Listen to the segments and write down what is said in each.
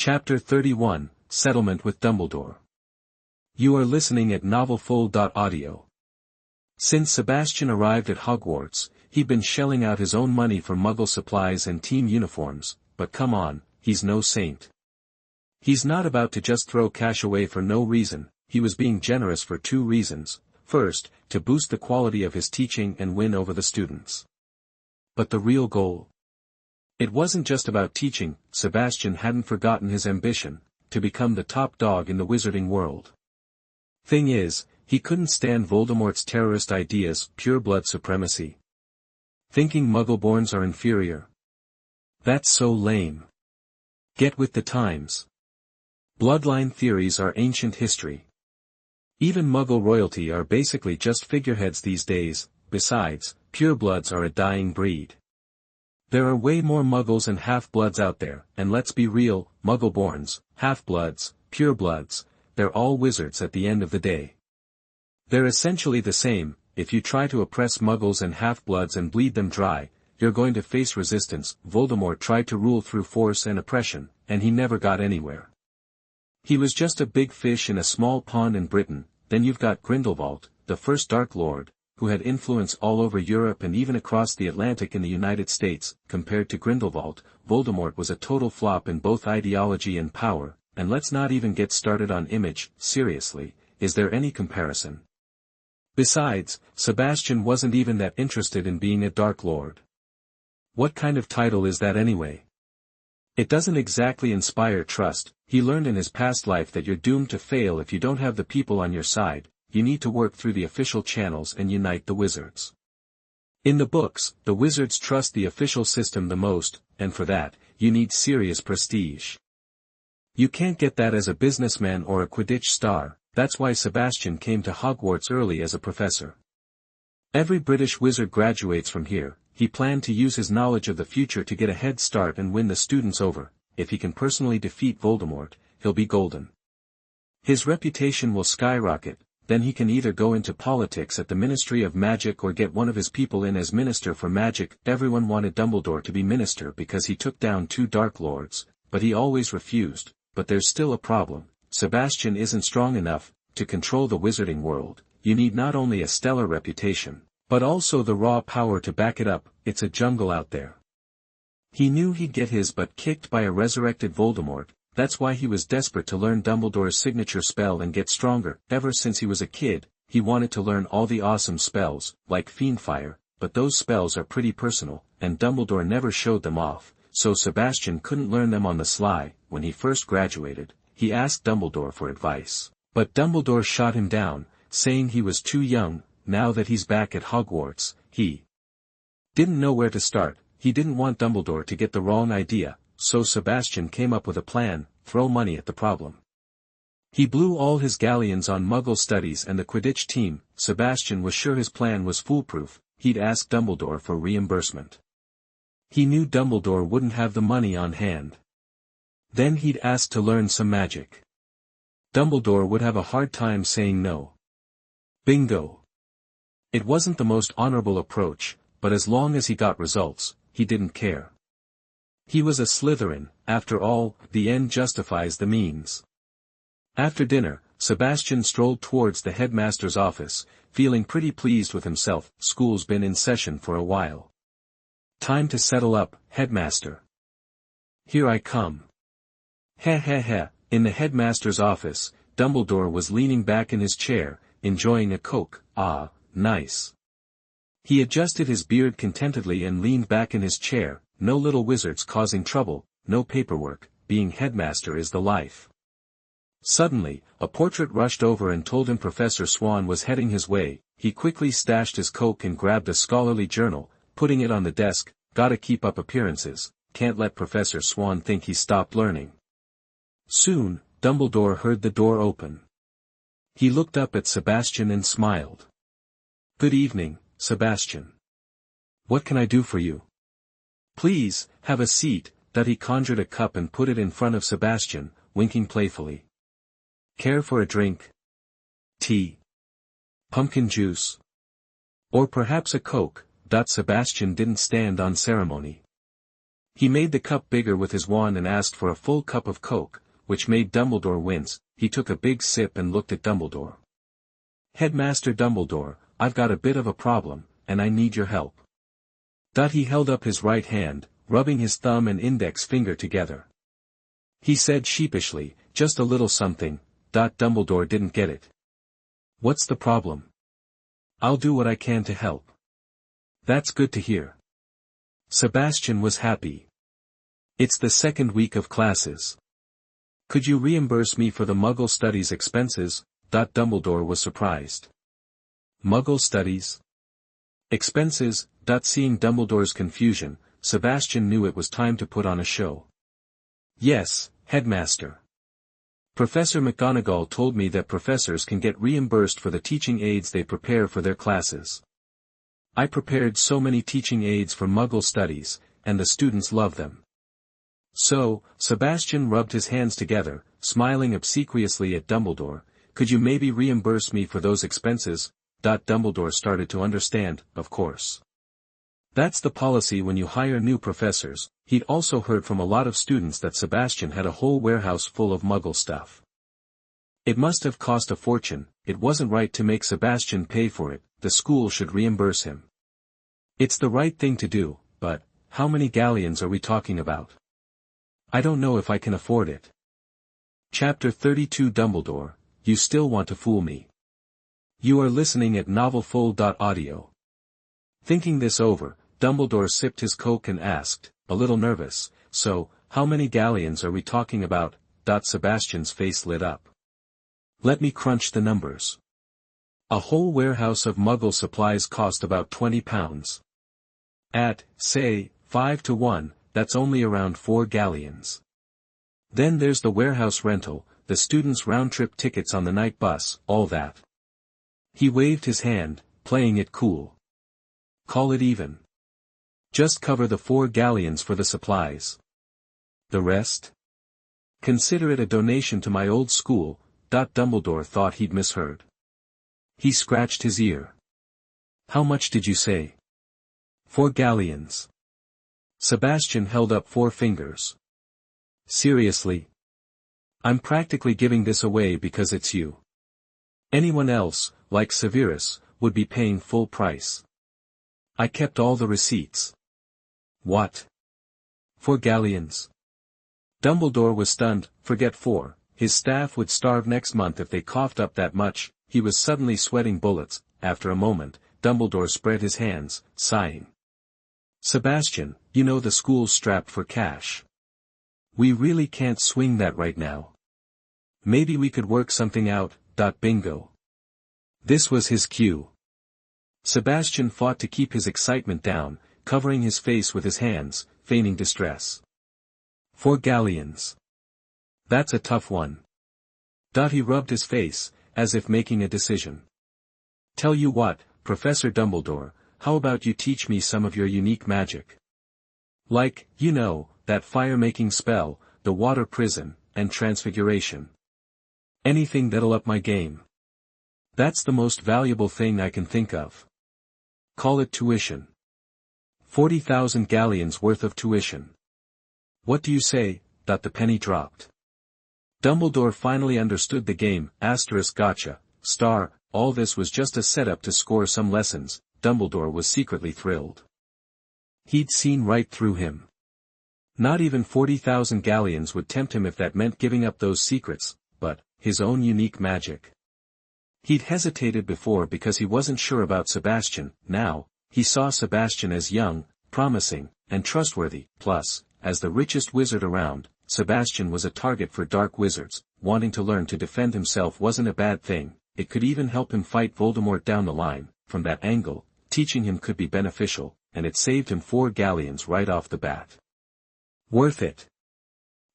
Chapter 31, Settlement with Dumbledore. You are listening at novelfull.audio. Since Sebastian arrived at Hogwarts, he'd been shelling out his own money for Muggle supplies and team uniforms, but come on, he's no saint. He's not about to just throw cash away for no reason. He was being generous for two reasons. First, to boost the quality of his teaching and win over the students. But the real goal? It wasn't just about teaching. Sebastian hadn't forgotten his ambition, to become the top dog in the wizarding world. Thing is, he couldn't stand Voldemort's terrorist ideas, pure-blood supremacy. Thinking Muggleborns are inferior. That's so lame. Get with the times. Bloodline theories are ancient history. Even Muggle royalty are basically just figureheads these days. Besides, purebloods are a dying breed. There are way more Muggles and half-bloods out there, and let's be real, Muggleborns, half-bloods, purebloods, they're all wizards at the end of the day. They're essentially the same. If you try to oppress Muggles and half-bloods and bleed them dry, you're going to face resistance. Voldemort tried to rule through force and oppression, and he never got anywhere. He was just a big fish in a small pond in Britain. Then you've got Grindelwald, the first Dark Lord, who had influence all over Europe and even across the Atlantic in the United States. Compared to Grindelwald, Voldemort was a total flop in both ideology and power, and let's not even get started on image. Seriously, is there any comparison? Besides, Sebastian wasn't even that interested in being a Dark Lord. What kind of title is that anyway? It doesn't exactly inspire trust. He learned in his past life that you're doomed to fail if you don't have the people on your side. You need to work through the official channels and unite the wizards. In the books, the wizards trust the official system the most, and for that, you need serious prestige. You can't get that as a businessman or a Quidditch star. That's why Sebastian came to Hogwarts early as a professor. Every British wizard graduates from here. He planned to use his knowledge of the future to get a head start and win the students over. If he can personally defeat Voldemort, he'll be golden. His reputation will skyrocket. Then he can either go into politics at the Ministry of Magic or get one of his people in as Minister for Magic. Everyone wanted Dumbledore to be Minister because he took down two Dark Lords, but he always refused. But there's still a problem. Sebastian isn't strong enough to control the wizarding world. You need not only a stellar reputation, but also the raw power to back it up. It's a jungle out there. He knew he'd get his butt kicked by a resurrected Voldemort. That's why he was desperate to learn Dumbledore's signature spell and get stronger. Ever since he was a kid, he wanted to learn all the awesome spells, like Fiendfire, but those spells are pretty personal, and Dumbledore never showed them off, so Sebastian couldn't learn them on the sly. When he first graduated, he asked Dumbledore for advice, but Dumbledore shot him down, saying he was too young. Now that he's back at Hogwarts, he didn't know where to start. He didn't want Dumbledore to get the wrong idea. So Sebastian came up with a plan: throw money at the problem. He blew all his galleons on Muggle studies and the Quidditch team. Sebastian was sure his plan was foolproof. He'd ask Dumbledore for reimbursement. He knew Dumbledore wouldn't have the money on hand. Then he'd ask to learn some magic. Dumbledore would have a hard time saying no. Bingo! It wasn't the most honorable approach, but as long as he got results, he didn't care. He was a Slytherin. After all, the end justifies the means. After dinner, Sebastian strolled towards the headmaster's office, feeling pretty pleased with himself. School's been in session for a while. Time to settle up, headmaster. Here I come. Heh heh heh. In the headmaster's office, Dumbledore was leaning back in his chair, enjoying a Coke. Ah, nice. He adjusted his beard contentedly and leaned back in his chair. No little wizards causing trouble, no paperwork. Being headmaster is the life. Suddenly, a portrait rushed over and told him Professor Swann was heading his way. He quickly stashed his Coke and grabbed a scholarly journal, putting it on the desk. Gotta keep up appearances, can't let Professor Swann think he stopped learning. Soon, Dumbledore heard the door open. He looked up at Sebastian and smiled. Good evening, Sebastian. What can I do for you? Please, have a seat. That he conjured a cup and put it in front of Sebastian, winking playfully. Care for a drink? Tea? Pumpkin juice? Or perhaps a Coke? Sebastian didn't stand on ceremony. He made the cup bigger with his wand and asked for a full cup of Coke, which made Dumbledore wince. He took a big sip and looked at Dumbledore. "Headmaster Dumbledore, I've got a bit of a problem, and I need your help." He held up his right hand, rubbing his thumb and index finger together. He said sheepishly, "Just a little something." Dumbledore didn't get it. "What's the problem?" "I'll do what I can to help." "That's good to hear." Sebastian was happy. "It's the second week of classes. Could you reimburse me for the Muggle studies expenses?" Dumbledore was surprised. "Muggle studies? Expenses?" Seeing Dumbledore's confusion, Sebastian knew it was time to put on a show. "Yes, Headmaster. Professor McGonagall told me that professors can get reimbursed for the teaching aids they prepare for their classes. I prepared so many teaching aids for Muggle studies, and the students love them." "So," Sebastian rubbed his hands together, smiling obsequiously at Dumbledore, "could you maybe reimburse me for those expenses?" Dumbledore started to understand, of course. That's the policy when you hire new professors. He'd also heard from a lot of students that Sebastian had a whole warehouse full of Muggle stuff. It must have cost a fortune. It wasn't right to make Sebastian pay for it. The school should reimburse him. It's the right thing to do, but how many galleons are we talking about? I don't know if I can afford it. Chapter 32 Dumbledore, you still want to fool me. You are listening at novelfull.audio. Thinking this over, Dumbledore sipped his Coke and asked, a little nervous, "So, how many galleons are we talking about?" Sebastian's face lit up. "Let me crunch the numbers. A whole warehouse of Muggle supplies cost about £20. At, say, 5 to 1, that's only around 4 galleons. Then there's the warehouse rental, the students' round-trip tickets on the night bus, all that." He waved his hand, playing it cool. "Call it even. Just cover the 4 galleons for the supplies. The rest? Consider it a donation to my old school." Dumbledore thought he'd misheard. He scratched his ear. "How much did you say?" 4 galleons. Sebastian held up 4 fingers. "Seriously? I'm practically giving this away because it's you. Anyone else, like Severus, would be paying full price. I kept all the receipts." "What? 4 galleons?" Dumbledore was stunned. Forget 4, his staff would starve next month if they coughed up that much. He was suddenly sweating bullets. After a moment, Dumbledore spread his hands, sighing. "Sebastian, you know the school's strapped for cash. We really can't swing that right now. Maybe we could work something out. Bingo." This was his cue. Sebastian fought to keep his excitement down, covering his face with his hands, feigning distress. 4 galleons. That's a tough one. He rubbed his face, as if making a decision. "Tell you what, Professor Dumbledore, how about you teach me some of your unique magic? Like, you know, that fire-making spell, the water prison, and transfiguration. Anything that'll up my game. That's the most valuable thing I can think of. Call it tuition. 40,000 galleons worth of tuition. What do you say?" The penny dropped. Dumbledore finally understood the game. Gotcha, star. All this was just a setup to score some lessons. Dumbledore was secretly thrilled. He'd seen right through him. Not even 40,000 galleons would tempt him if that meant giving up those secrets, but his own unique magic. He'd hesitated before because he wasn't sure about Sebastian. Now, he saw Sebastian as young, promising, and trustworthy. Plus, as the richest wizard around, Sebastian was a target for dark wizards. Wanting to learn to defend himself wasn't a bad thing. It could even help him fight Voldemort down the line. From that angle, teaching him could be beneficial, and it saved him 4 galleons right off the bat. Worth it.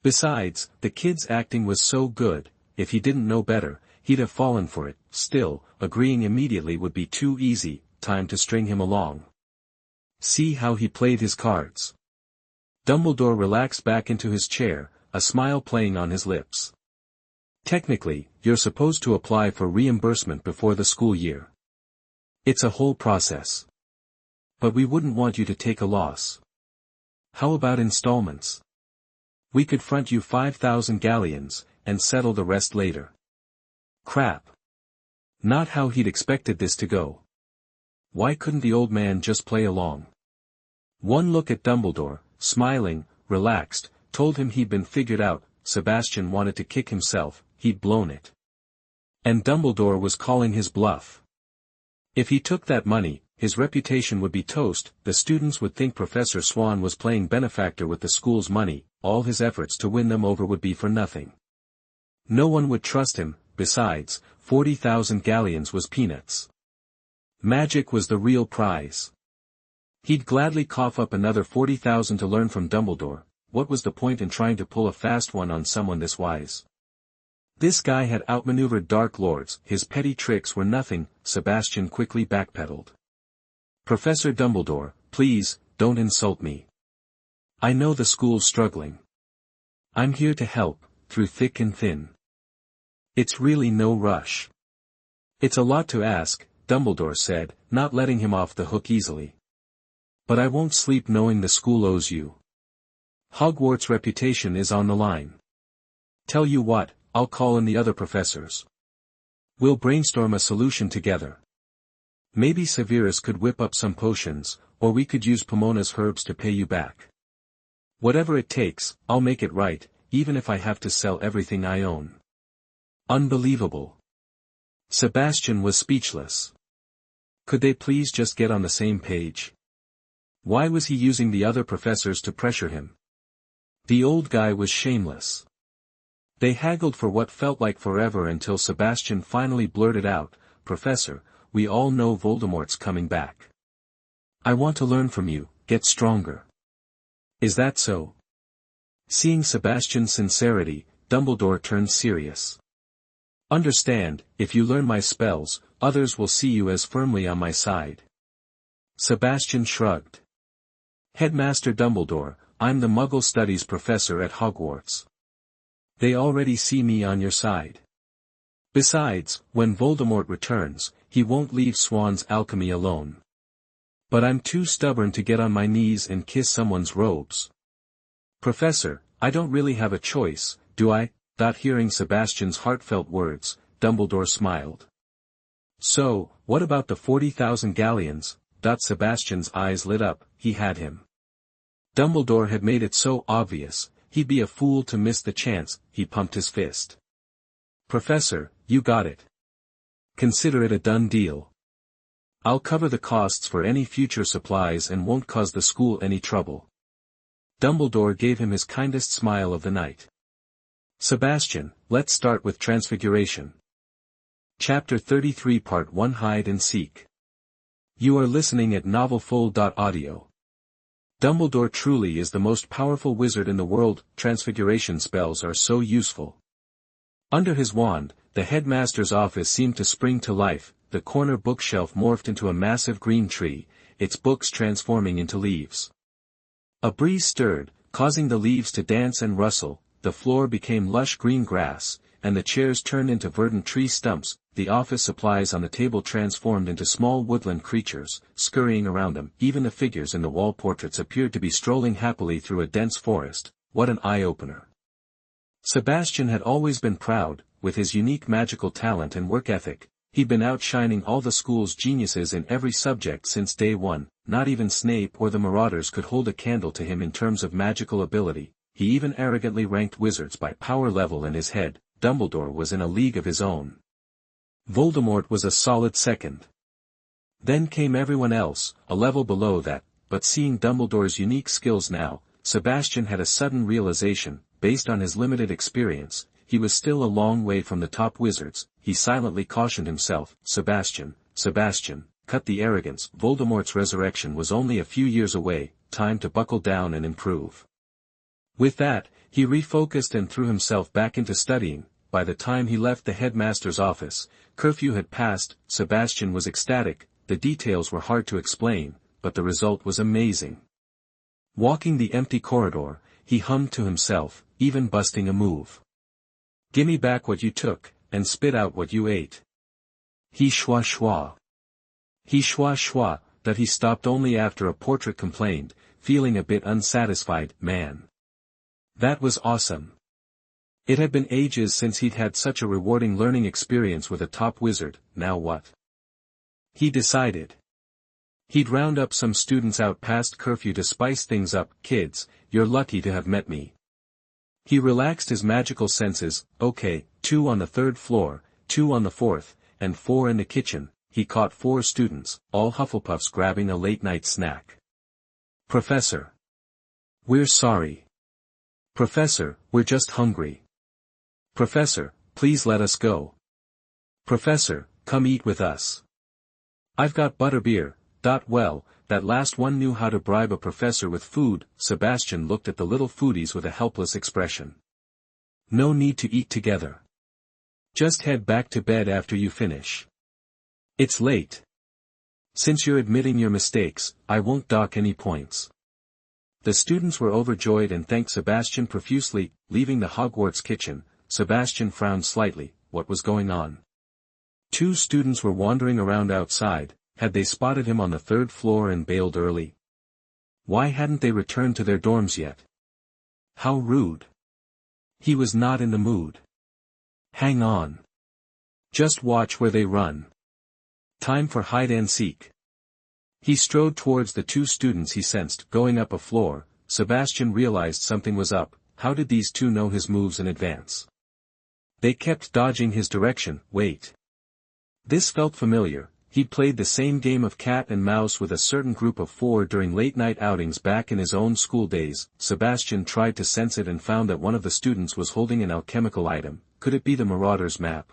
Besides, the kid's acting was so good, if he didn't know better, he'd have fallen for it. Still, agreeing immediately would be too easy. Time to string him along. See how he played his cards. Dumbledore relaxed back into his chair, a smile playing on his lips. Technically, you're supposed to apply for reimbursement before the school year. It's a whole process. But we wouldn't want you to take a loss. How about installments? We could front you 5,000 galleons, and settle the rest later. Crap. Not how he'd expected this to go. Why couldn't the old man just play along? One look at Dumbledore, smiling, relaxed, told him he'd been figured out. Sebastian wanted to kick himself, he'd blown it. And Dumbledore was calling his bluff. If he took that money, his reputation would be toast, the students would think Professor Swann was playing benefactor with the school's money, all his efforts to win them over would be for nothing. No one would trust him, besides, 40,000 galleons was peanuts. Magic was the real prize. He'd gladly cough up another 40,000 to learn from Dumbledore. What was the point in trying to pull a fast one on someone this wise? This guy had outmaneuvered Dark Lords, his petty tricks were nothing. Sebastian quickly backpedaled. Professor Dumbledore, please, don't insult me. I know the school's struggling. I'm here to help, through thick and thin. It's really no rush. It's a lot to ask, Dumbledore said, not letting him off the hook easily. But I won't sleep knowing the school owes you. Hogwarts' reputation is on the line. Tell you what, I'll call in the other professors. We'll brainstorm a solution together. Maybe Severus could whip up some potions, or we could use Pomona's herbs to pay you back. Whatever it takes, I'll make it right, even if I have to sell everything I own. Unbelievable. Sebastian was speechless. Could they please just get on the same page? Why was he using the other professors to pressure him? The old guy was shameless. They haggled for what felt like forever until Sebastian finally blurted out, Professor, we all know Voldemort's coming back. I want to learn from you, get stronger. Is that so? Seeing Sebastian's sincerity, Dumbledore turned serious. Understand, if you learn my spells, others will see you as firmly on my side. Sebastian shrugged. Headmaster Dumbledore, I'm the Muggle Studies professor at Hogwarts. They already see me on your side. Besides, when Voldemort returns, he won't leave Swann's alchemy alone. But I'm too stubborn to get on my knees and kiss someone's robes. Professor, I don't really have a choice, do I? Hearing Sebastian's heartfelt words, Dumbledore smiled. So, what about the 40,000 galleons? Sebastian's eyes lit up, he had him. Dumbledore had made it so obvious, he'd be a fool to miss the chance, he pumped his fist. Professor, you got it. Consider it a done deal. I'll cover the costs for any future supplies and won't cause the school any trouble. Dumbledore gave him his kindest smile of the night. Sebastian, let's start with Transfiguration. Chapter 33 Part 1 Hide and Seek. You are listening at novelfull.audio. Dumbledore truly is the most powerful wizard in the world. Transfiguration spells are so useful. Under his wand, the headmaster's office seemed to spring to life, the corner bookshelf morphed into a massive green tree, its books transforming into leaves. A breeze stirred, causing the leaves to dance and rustle, the floor became lush green grass, and the chairs turned into verdant tree stumps. The office supplies on the table transformed into small woodland creatures, scurrying around them. Even the figures in the wall portraits appeared to be strolling happily through a dense forest. What an eye-opener. Sebastian had always been proud, with his unique magical talent and work ethic. He'd been outshining all the school's geniuses in every subject since day one. Not even Snape or the Marauders could hold a candle to him in terms of magical ability. He even arrogantly ranked wizards by power level in his head. Dumbledore was in a league of his own. Voldemort was a solid second. Then came everyone else, a level below that, but seeing Dumbledore's unique skills now, Sebastian had a sudden realization. Based on his limited experience, he was still a long way from the top wizards. He silently cautioned himself, Sebastian, cut the arrogance. Voldemort's resurrection was only a few years away, time to buckle down and improve. With that, he refocused and threw himself back into studying. By the time he left the headmaster's office, curfew had passed. Sebastian was ecstatic. The details were hard to explain, but the result was amazing. Walking the empty corridor, he hummed to himself, even busting a move. Gimme back what you took, and spit out what you ate. He schwa schwa. He schwa schwa. That he stopped only after a portrait complained, feeling a bit unsatisfied. Man, that was awesome. It had been ages since he'd had such a rewarding learning experience with a top wizard. Now what? He decided. He'd round up some students out past curfew to spice things up. Kids, you're lucky to have met me. He relaxed his magical senses. Okay, 2 on the 3rd floor, 2 on the 4th, and 4 in the kitchen. He caught 4 students, all Hufflepuffs grabbing a late-night snack. Professor. We're sorry. Professor, we're just hungry. Professor, please let us go. Professor, come eat with us. I've got butterbeer. Well, that last one knew how to bribe a professor with food. Sebastian looked at the little foodies with a helpless expression. No need to eat together. Just head back to bed after you finish. It's late. Since you're admitting your mistakes, I won't dock any points. The students were overjoyed and thanked Sebastian profusely. Leaving the Hogwarts kitchen, Sebastian frowned slightly. What was going on? 2 students were wandering around outside. Had they spotted him on the 3rd floor and bailed early? Why hadn't they returned to their dorms yet? How rude. He was not in the mood. Hang on. Just watch where they run. Time for hide and seek. He strode towards the 2 students he sensed going up a floor. Sebastian realized something was up. How did these 2 know his moves in advance? They kept dodging his direction. Wait. This felt familiar. He'd played the same game of cat and mouse with a certain group of 4 during late-night outings back in his own school days. Sebastian tried to sense it and found that one of the students was holding an alchemical item. Could it be the Marauder's map?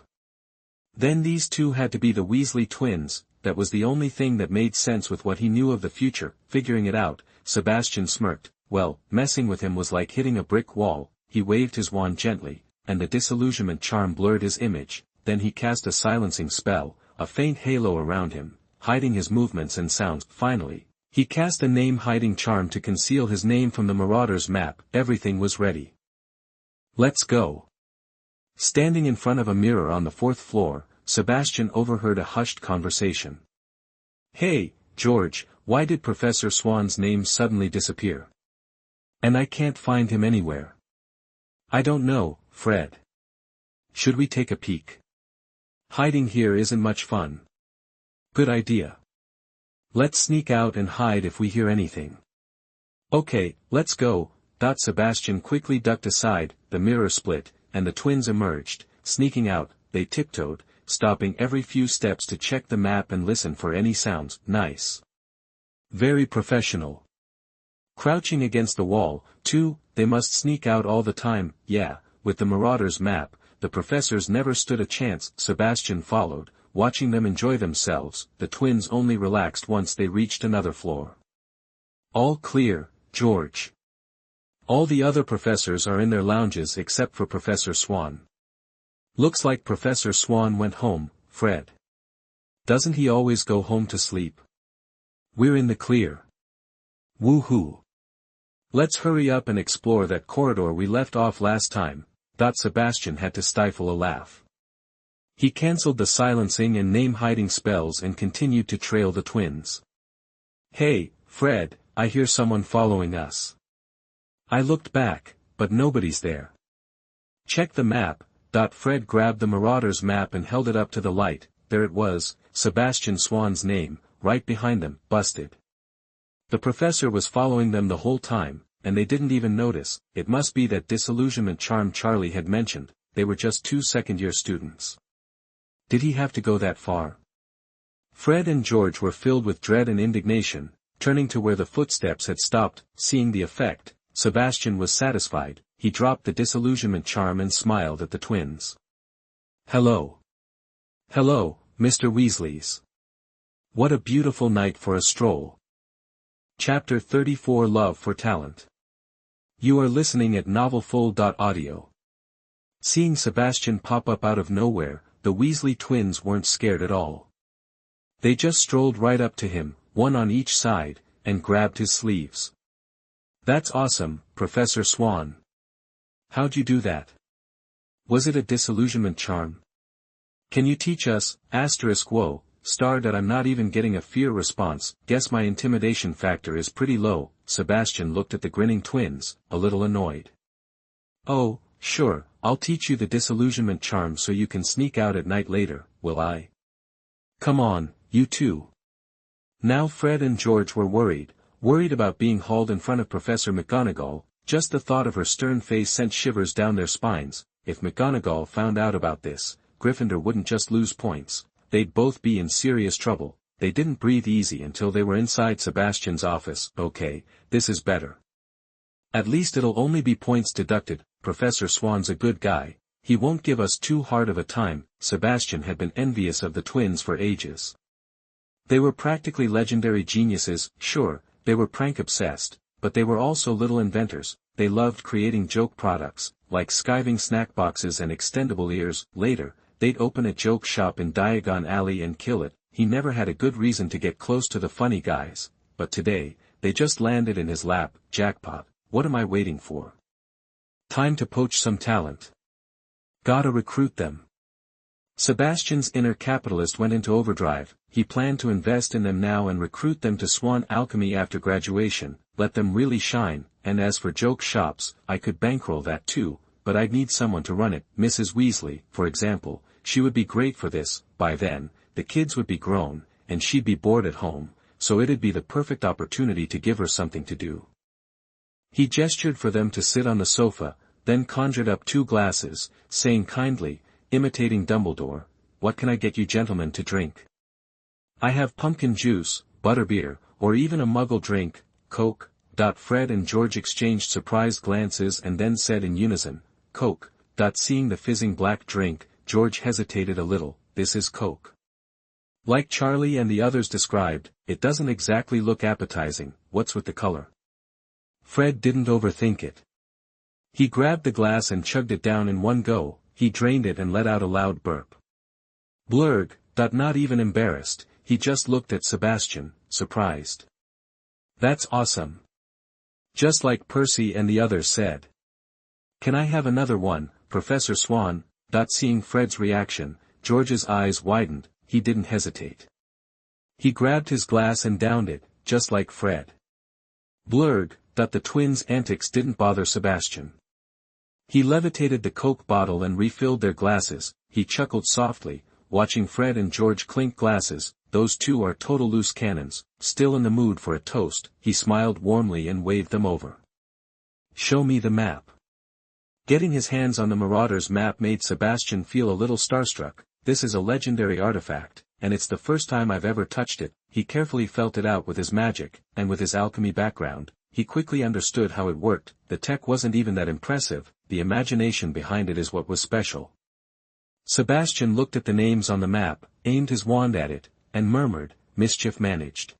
Then these 2 had to be the Weasley twins. That was the only thing that made sense with what he knew of the future. Figuring it out, Sebastian smirked. Well, messing with him was like hitting a brick wall. He waved his wand gently, and the disillusionment charm blurred his image. Then he cast a silencing spell, a faint halo around him, hiding his movements and sounds. Finally, he cast a name-hiding charm to conceal his name from the Marauder's map. Everything was ready. Let's go. Standing in front of a mirror on the 4th floor, Sebastian overheard a hushed conversation. Hey, George, why did Professor Swann's name suddenly disappear? And I can't find him anywhere. I don't know, Fred. Should we take a peek? Hiding here isn't much fun. Good idea. Let's sneak out and hide if we hear anything. Okay, let's go. Sebastian quickly ducked aside, the mirror split, and the twins emerged. Sneaking out, they tiptoed, stopping every few steps to check the map and listen for any sounds. Nice. Very professional. Crouching against the wall, too, they must sneak out all the time. Yeah, with the Marauder's map, the professors never stood a chance. Sebastian followed, watching them enjoy themselves. The twins only relaxed once they reached another floor. All clear, George. All the other professors are in their lounges except for Professor Swann. Looks like Professor Swann went home, Fred. Doesn't he always go home to sleep? We're in the clear. Woohoo. Let's hurry up and explore that corridor we left off last time. Sebastian had to stifle a laugh. He cancelled the silencing and name-hiding spells and continued to trail the twins. Hey, Fred, I hear someone following us. I looked back, but nobody's there. Check the map. Fred grabbed the Marauder's map and held it up to the light. There it was, Sebastian Swann's name, right behind them. Busted. The professor was following them the whole time, and they didn't even notice. It must be that disillusionment charm Charlie had mentioned. They were just 2 second-year students. Did he have to go that far? Fred and George were filled with dread and indignation, turning to where the footsteps had stopped. Seeing the effect, Sebastian was satisfied. He dropped the disillusionment charm and smiled at the twins. Hello. Hello, Mr. Weasleys. What a beautiful night for a stroll. Chapter 34 Love for Talent. You are listening at novelfull.audio. Seeing Sebastian pop up out of nowhere, the Weasley twins weren't scared at all. They just strolled right up to him, one on each side, and grabbed his sleeves. That's awesome, Professor Swann. How'd you do that? Was it a disillusionment charm? Can you teach us? Whoa, I'm not even getting a fear response. Guess my intimidation factor is pretty low. Sebastian looked at the grinning twins, a little annoyed. Oh, sure, I'll teach you the disillusionment charm so you can sneak out at night later, will I? Come on, you two. Now Fred and George were worried about being hauled in front of Professor McGonagall. Just the thought of her stern face sent shivers down their spines. If McGonagall found out about this, Gryffindor wouldn't just lose points, they'd both be in serious trouble. They didn't breathe easy until they were inside Sebastian's office. Okay, this is better. At least it'll only be points deducted. Professor Swann's a good guy, he won't give us too hard of a time. Sebastian had been envious of the twins for ages. They were practically legendary geniuses. Sure, they were prank-obsessed, but they were also little inventors. They loved creating joke products, like skiving snack boxes and extendable ears. Later, they'd open a joke shop in Diagon Alley and kill it. He never had a good reason to get close to the funny guys, but today, they just landed in his lap. Jackpot, what am I waiting for? Time to poach some talent. Gotta recruit them. Sebastian's inner capitalist went into overdrive. He planned to invest in them now and recruit them to Swann Alchemy after graduation, let them really shine. And as for joke shops, I could bankroll that too, but I'd need someone to run it. Mrs. Weasley, for example, she would be great for this. By then, the kids would be grown, and she'd be bored at home, so it'd be the perfect opportunity to give her something to do. He gestured for them to sit on the sofa, then conjured up 2 glasses, saying kindly, imitating Dumbledore, "What can I get you gentlemen to drink? I have pumpkin juice, butterbeer, or even a muggle drink, Coke." Fred and George exchanged surprised glances and then said in unison, "Coke." Seeing the fizzing black drink, George hesitated a little. "This is Coke. Like Charlie and the others described, it doesn't exactly look appetizing. What's with the color?" Fred didn't overthink it. He grabbed the glass and chugged it down in one go. He drained it and let out a loud burp. Blurg. Not even embarrassed, he just looked at Sebastian, surprised. "That's awesome. Just like Percy and the others said. Can I have another one, Professor Swann?" Seeing Fred's reaction, George's eyes widened. He didn't hesitate. He grabbed his glass and downed it, just like Fred. Blurg. The twins' antics didn't bother Sebastian. He levitated the Coke bottle and refilled their glasses. He chuckled softly, watching Fred and George clink glasses. Those two are total loose cannons, still in the mood for a toast. He smiled warmly and waved them over. "Show me the map." Getting his hands on the Marauders' map made Sebastian feel a little starstruck. This is a legendary artifact, and it's the first time I've ever touched it. He carefully felt it out with his magic, and with his alchemy background, he quickly understood how it worked. The tech wasn't even that impressive, the imagination behind it is what was special. Sebastian looked at the names on the map, aimed his wand at it, and murmured, "Mischief managed."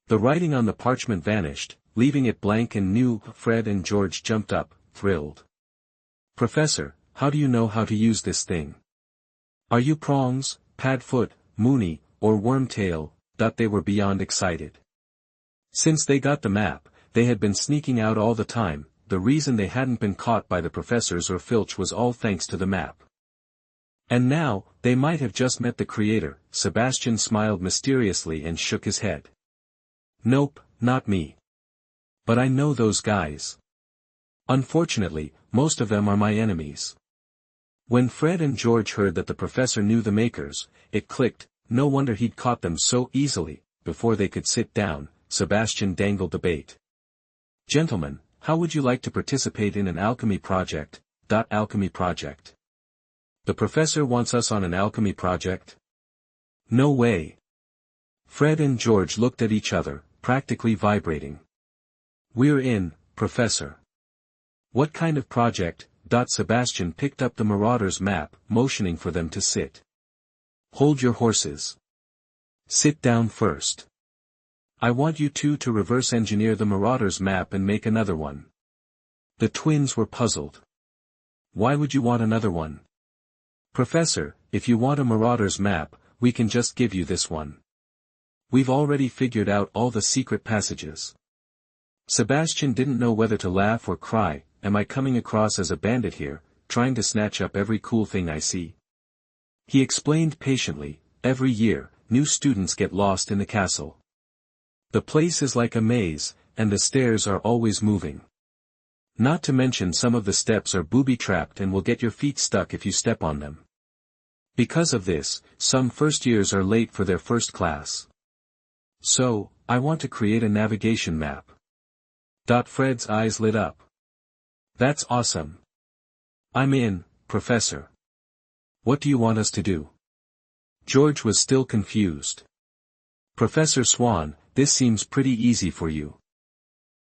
The writing on the parchment vanished, leaving it blank and new. Fred and George jumped up, thrilled. "Professor, how do you know how to use this thing? Are you Prongs, Padfoot, Moony, or Wormtail?" They were beyond excited. Since they got the map, they had been sneaking out all the time. The reason they hadn't been caught by the professors or Filch was all thanks to the map. And now, they might have just met the creator. Sebastian smiled mysteriously and shook his head. "Nope, not me. But I know those guys. Unfortunately, most of them are my enemies." When Fred and George heard that the professor knew the makers, it clicked. No wonder he'd caught them so easily. Before they could sit down, Sebastian dangled the bait. "Gentlemen, how would you like to participate in an alchemy project?" Alchemy project. The professor wants us on an alchemy project? No way. Fred and George looked at each other, practically vibrating. "We're in, Professor." "What kind of project?" Sebastian picked up the Marauders' map, motioning for them to sit. "Hold your horses. Sit down first. I want you two to reverse engineer the Marauders' map and make another one." The twins were puzzled. "Why would you want another one?" "Professor, if you want a Marauders' map, we can just give you this one. We've already figured out all the secret passages." Sebastian didn't know whether to laugh or cry. Am I coming across as a bandit here, trying to snatch up every cool thing I see? He explained patiently, "Every year, new students get lost in the castle. The place is like a maze, and the stairs are always moving. Not to mention some of the steps are booby-trapped and will get your feet stuck if you step on them. Because of this, some first years are late for their first class. So, I want to create a navigation map. Fred's eyes lit up. That's awesome. I'm in, Professor. What do you want us to do? George was still confused. Professor Swann, this seems pretty easy for you.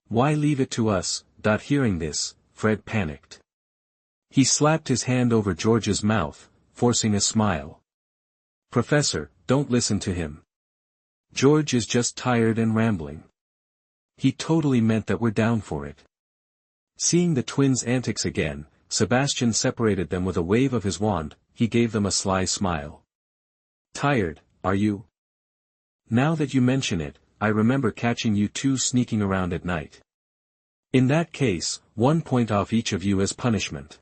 Why leave it to us? Hearing this, Fred panicked. He slapped his hand over George's mouth, forcing a smile. Professor, don't listen to him. George is just tired and rambling. He totally meant that we're down for it. Seeing the twins' antics again, Sebastian separated them with a wave of his wand. He gave them a sly smile. Tired, are you? Now that you mention it, I remember catching you two sneaking around at night. In that case, 1 point off each of you as punishment.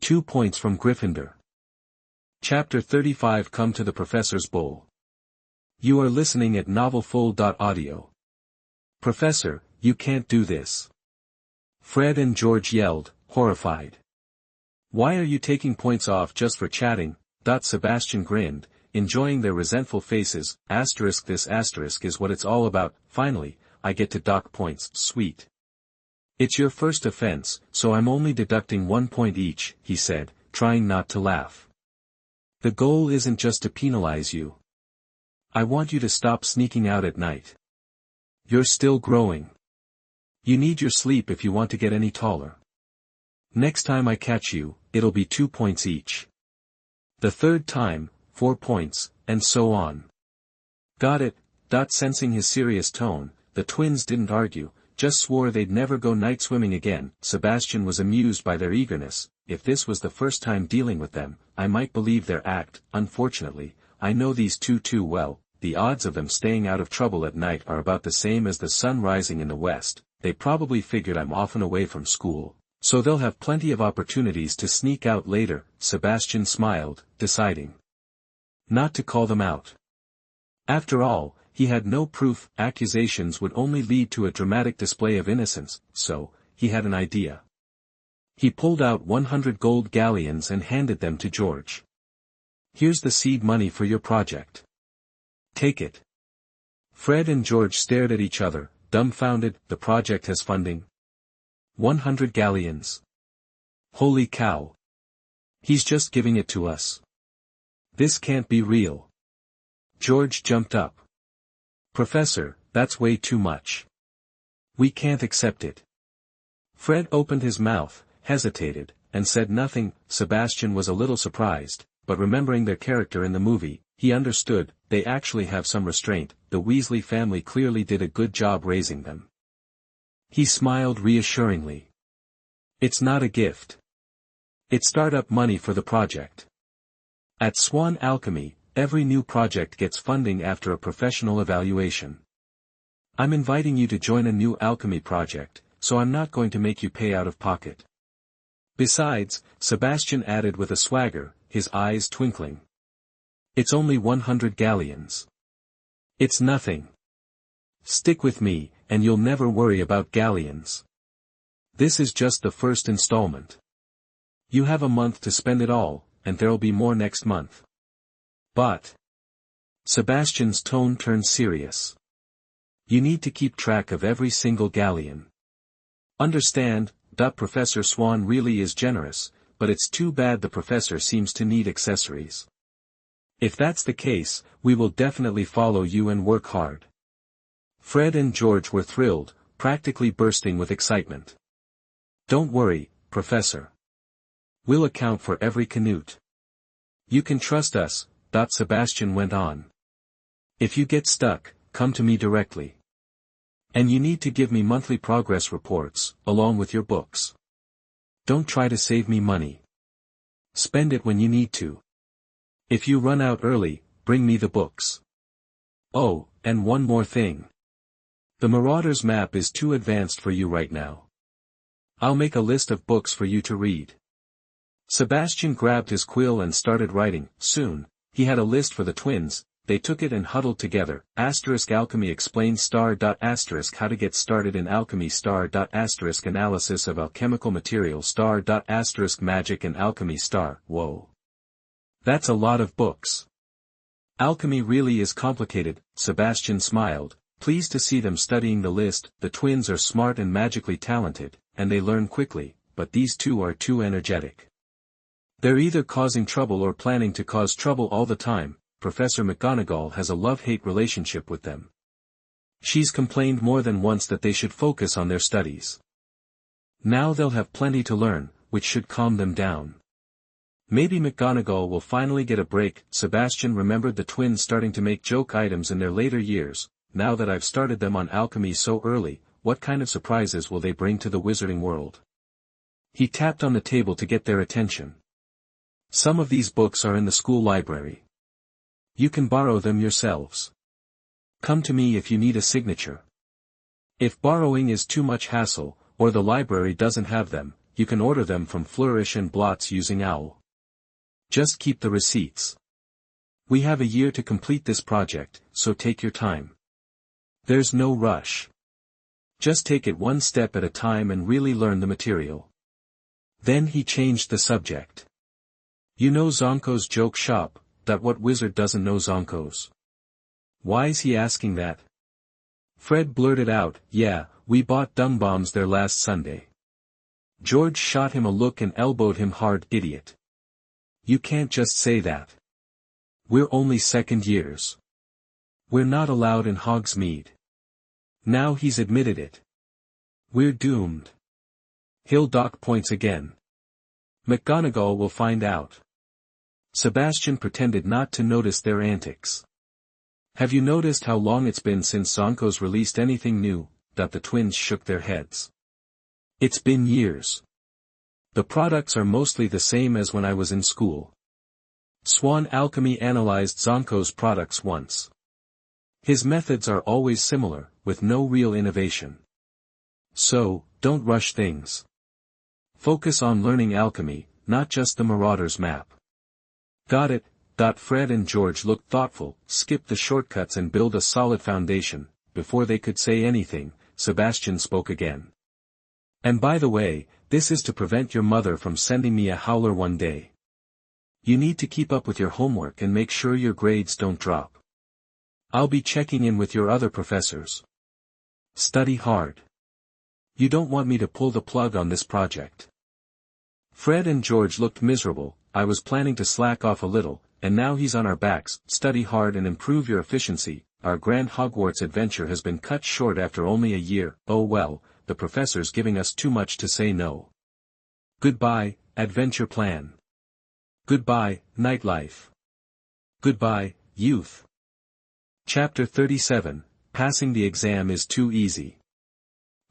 2 points from Gryffindor. Chapter 35. Come to the Professor's Bowl. You are listening at novelfull.audio. Professor, you can't do this. Fred and George yelled, horrified. Why are you taking points off just for chatting? Sebastian grinned, enjoying their resentful faces. This asterisk is what it's all about. Finally, I get to dock points. Sweet. It's your first offense, so I'm only deducting 1 point each, he said, trying not to laugh. The goal isn't just to penalize you. I want you to stop sneaking out at night. You're still growing. You need your sleep if you want to get any taller. Next time I catch you, it'll be 2 points each. The third time, 4 points, and so on. Got it? Sensing his serious tone, the twins didn't argue, just swore they'd never go night swimming again. Sebastian was amused by their eagerness. If this was the first time dealing with them, I might believe their act. Unfortunately, I know these two too well. The odds of them staying out of trouble at night are about the same as the sun rising in the west. They probably figured I'm often away from school, so they'll have plenty of opportunities to sneak out later. Sebastian smiled, deciding not to call them out. After all, he had no proof. Accusations would only lead to a dramatic display of innocence, so, he had an idea. He pulled out 100 gold galleons and handed them to George. Here's the seed money for your project. Take it. Fred and George stared at each other, dumbfounded. The project has funding. 100 galleons. Holy cow. He's just giving it to us. This can't be real. George jumped up. Professor, that's way too much. We can't accept it. Fred opened his mouth, hesitated, and said nothing. Sebastian was a little surprised, but remembering their character in the movie, he understood. They actually have some restraint. The Weasley family clearly did a good job raising them. He smiled reassuringly. It's not a gift. It's startup money for the project. At Swann Alchemy, every new project gets funding after a professional evaluation. I'm inviting you to join a new alchemy project, so I'm not going to make you pay out of pocket. Besides, Sebastian added with a swagger, his eyes twinkling. It's only 100 galleons. It's nothing. Stick with me, and you'll never worry about galleons. This is just the first installment. You have a month to spend it all, and there'll be more next month. But Sebastian's tone turned serious. You need to keep track of every single galleon. Understand? Professor Swann really is generous, but it's too bad the professor seems to need accessories. If that's the case, we will definitely follow you and work hard. Fred and George were thrilled, practically bursting with excitement. Don't worry, Professor. We'll account for every canute. You can trust us, Sebastian went on. If you get stuck, come to me directly. And you need to give me monthly progress reports, along with your books. Don't try to save me money. Spend it when you need to. If you run out early, bring me the books. Oh, and one more thing. The Marauders map is too advanced for you right now. I'll make a list of books for you to read. Sebastian grabbed his quill and started writing. Soon, he had a list for the twins. they took it and huddled together. Alchemy explains how to get started in alchemy analysis of alchemical material magic and alchemy Whoa. That's a lot of books. Alchemy really is complicated, Sebastian smiled, pleased to see them studying the list. The twins are smart and magically talented, and they learn quickly, but these two are too energetic. They're either causing trouble or planning to cause trouble all the time. Professor McGonagall has a love-hate relationship with them. She's complained more than once that they should focus on their studies. Now they'll have plenty to learn, which should calm them down. Maybe McGonagall will finally get a break. Sebastian remembered the twins starting to make joke items in their later years. Now that I've started them on alchemy so early, what kind of surprises will they bring to the wizarding world? He tapped on the table to get their attention. Some of these books are in the school library. You can borrow them yourselves. Come to me if you need a signature. If borrowing is too much hassle, or the library doesn't have them, you can order them from Flourish and Blots using OWL. Just keep the receipts. We have a year to complete this project, so take your time. There's no rush. Just take it one step at a time and really learn the material. Then he changed the subject. You know Zonko's joke shop, that what wizard doesn't know Zonko's? Why's he asking that? Fred blurted out, yeah, we bought dung bombs there last Sunday. George shot him a look and elbowed him hard. Idiot. You can't just say that. We're only second years. We're not allowed in Hogsmeade. Now he's admitted it. We're doomed. He'll dock points again. McGonagall will find out. Sebastian pretended not to notice their antics. Have you noticed how long it's been since Zonko's released anything new? The twins shook their heads. It's been years. The products are mostly the same as when I was in school. Swann Alchemy analyzed Zonko's products once. His methods are always similar, with no real innovation. So, don't rush things. Focus on learning alchemy, not just the Marauder's map. Got it. Fred and George looked thoughtful, skip the shortcuts and build a solid foundation. Before they could say anything, Sebastian spoke again. And by the way, this is to prevent your mother from sending me a howler one day. You need to keep up with your homework and make sure your grades don't drop. I'll be checking in with your other professors. Study hard. You don't want me to pull the plug on this project. Fred and George looked miserable. I was planning to slack off a little, and now he's on our backs. Study hard and improve your efficiency. Our grand Hogwarts adventure has been cut short after only a year. Oh well, the professor's giving us too much to say no. Goodbye, adventure plan. Goodbye, nightlife. Goodbye, youth. Chapter 37, Passing the Exam is Too Easy.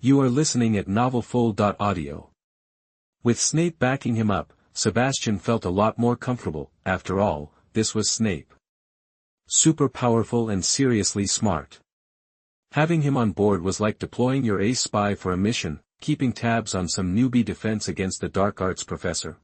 You are listening at novelfull.audio. With Snape backing him up, Sebastian felt a lot more comfortable. After all, this was Snape. Super powerful and seriously smart. Having him on board was like deploying your ace spy for a mission, keeping tabs on some newbie defense against the dark arts professor.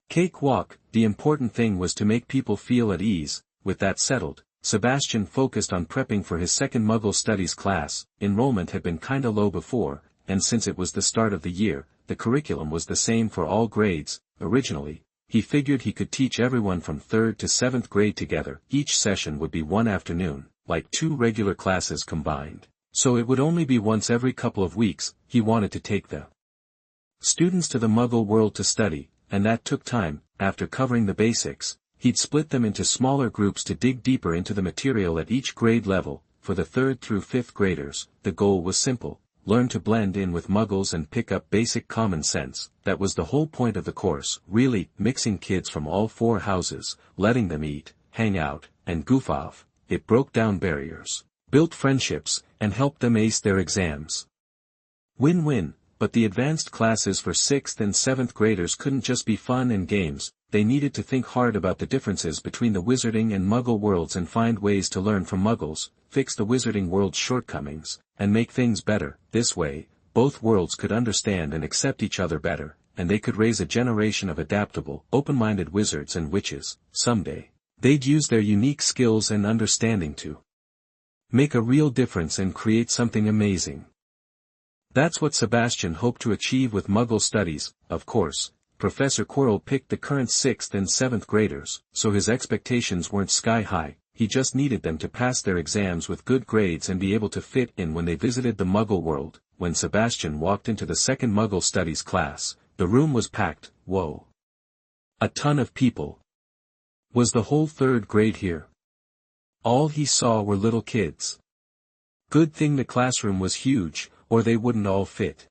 Cake walk, the important thing was to make people feel at ease. With that settled, Sebastian focused on prepping for his second Muggle Studies class. Enrollment had been kinda low before, and since it was the start of the year, the curriculum was the same for all grades. Originally, he figured he could teach everyone from 3rd to 7th grade together. Each session would be one afternoon, like 2 regular classes combined. So it would only be once every couple of weeks. He wanted to take the students to the Muggle world to study, and that took time. After covering the basics, he'd split them into smaller groups to dig deeper into the material at each grade level. For the 3rd through 5th graders, the goal was simple. Learn to blend in with Muggles and pick up basic common sense. That was the whole point of the course, really, mixing kids from all 4 houses, letting them eat, hang out, and goof off. It broke down barriers, built friendships, and helped them ace their exams. Win-win. But the advanced classes for 6th and 7th graders couldn't just be fun and games. They needed to think hard about the differences between the Wizarding and Muggle worlds and find ways to learn from Muggles, fix the Wizarding world's shortcomings, and make things better. This way, both worlds could understand and accept each other better, and they could raise a generation of adaptable, open-minded wizards and witches. Someday, They'd use their unique skills and understanding to make a real difference and create something amazing. That's what Sebastian hoped to achieve with Muggle studies. Of course, Professor Quirrell picked the current 6th and 7th graders, so his expectations weren't sky high. He just needed them to pass their exams with good grades and be able to fit in when they visited the Muggle world. When Sebastian walked into the second Muggle studies class, the room was packed. Whoa! A ton of people. Was the whole 3rd grade here? All he saw were little kids. Good thing the classroom was huge, or they wouldn't all fit.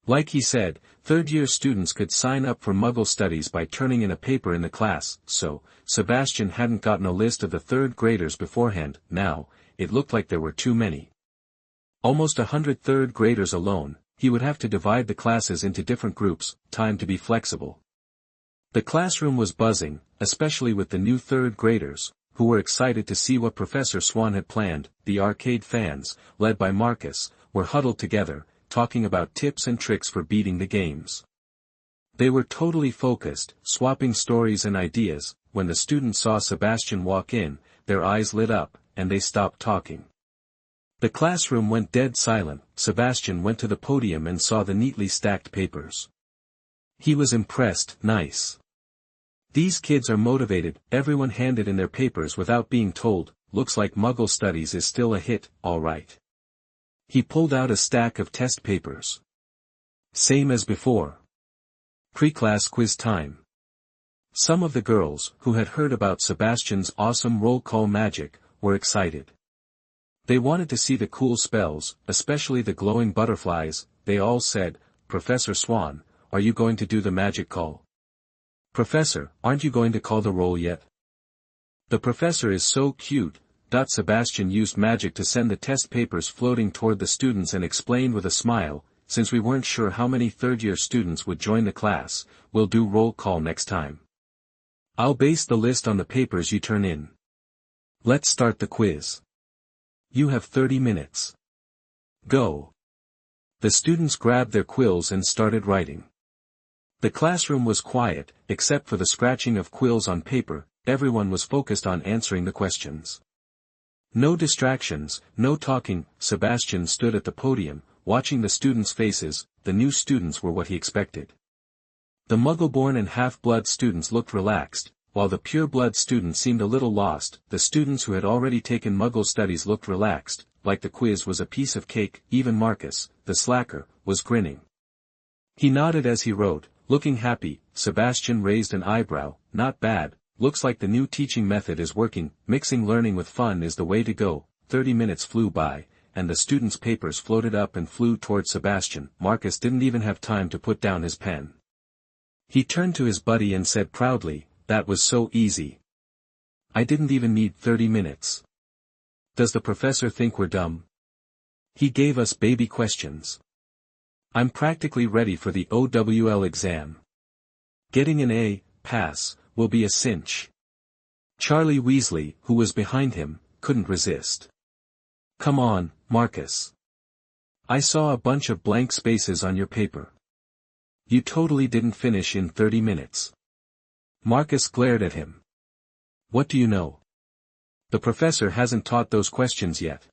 Like he said, 3rd-year students could sign up for Muggle studies by turning in a paper in the class, so, Sebastian hadn't gotten a list of the 3rd graders beforehand. Now, it looked like there were too many. Almost 100 3rd graders alone. He would have to divide the classes into different groups. Time to be flexible. The classroom was buzzing, especially with the new 3rd graders, who were excited to see what Professor Swann had planned. The arcade fans, led by Marcus, were huddled together, talking about tips and tricks for beating the games. They were totally focused, swapping stories and ideas. When the students saw Sebastian walk in, their eyes lit up, and they stopped talking. The classroom went dead silent. Sebastian went to the podium and saw the neatly stacked papers. He was impressed. Nice. These kids are motivated. Everyone handed in their papers without being told. Looks like Muggle studies is still a hit. All right. He pulled out a stack of test papers. Same as before. Pre-class quiz time. Some of the girls, who had heard about Sebastian's awesome roll call magic, were excited. They wanted to see the cool spells, especially the glowing butterflies. They all said, "Professor Swann, are you going to do the magic call? Professor, aren't you going to call the roll yet? The professor is so cute." Sebastian used magic to send the test papers floating toward the students and explained with a smile, "Since we weren't sure how many 3rd-year students would join the class, we'll do roll call next time. I'll base the list on the papers you turn in. Let's start the quiz. You have 30 minutes. Go." The students grabbed their quills and started writing. The classroom was quiet, except for the scratching of quills on paper. Everyone was focused on answering the questions. No distractions, no talking. Sebastian stood at the podium, watching the students' faces. The new students were what he expected. The Muggle-born and half-blood students looked relaxed, while the pure-blood students seemed a little lost. The students who had already taken Muggle studies looked relaxed, like the quiz was a piece of cake. Even Marcus, the slacker, was grinning. He nodded as he wrote, looking happy. Sebastian raised an eyebrow. Not bad. Looks like the new teaching method is working. Mixing learning with fun is the way to go. 30 minutes flew by, and the students' papers floated up and flew towards Sebastian. Marcus didn't even have time to put down his pen. He turned to his buddy and said proudly, "That was so easy. I didn't even need 30 minutes. Does the professor think we're dumb? He gave us baby questions. I'm practically ready for the OWL exam. Getting an A, pass, will be a cinch." Charlie Weasley, who was behind him, couldn't resist. "Come on, Marcus. I saw a bunch of blank spaces on your paper. You totally didn't finish in 30 minutes. Marcus glared at him. "What do you know? The professor hasn't taught those questions yet."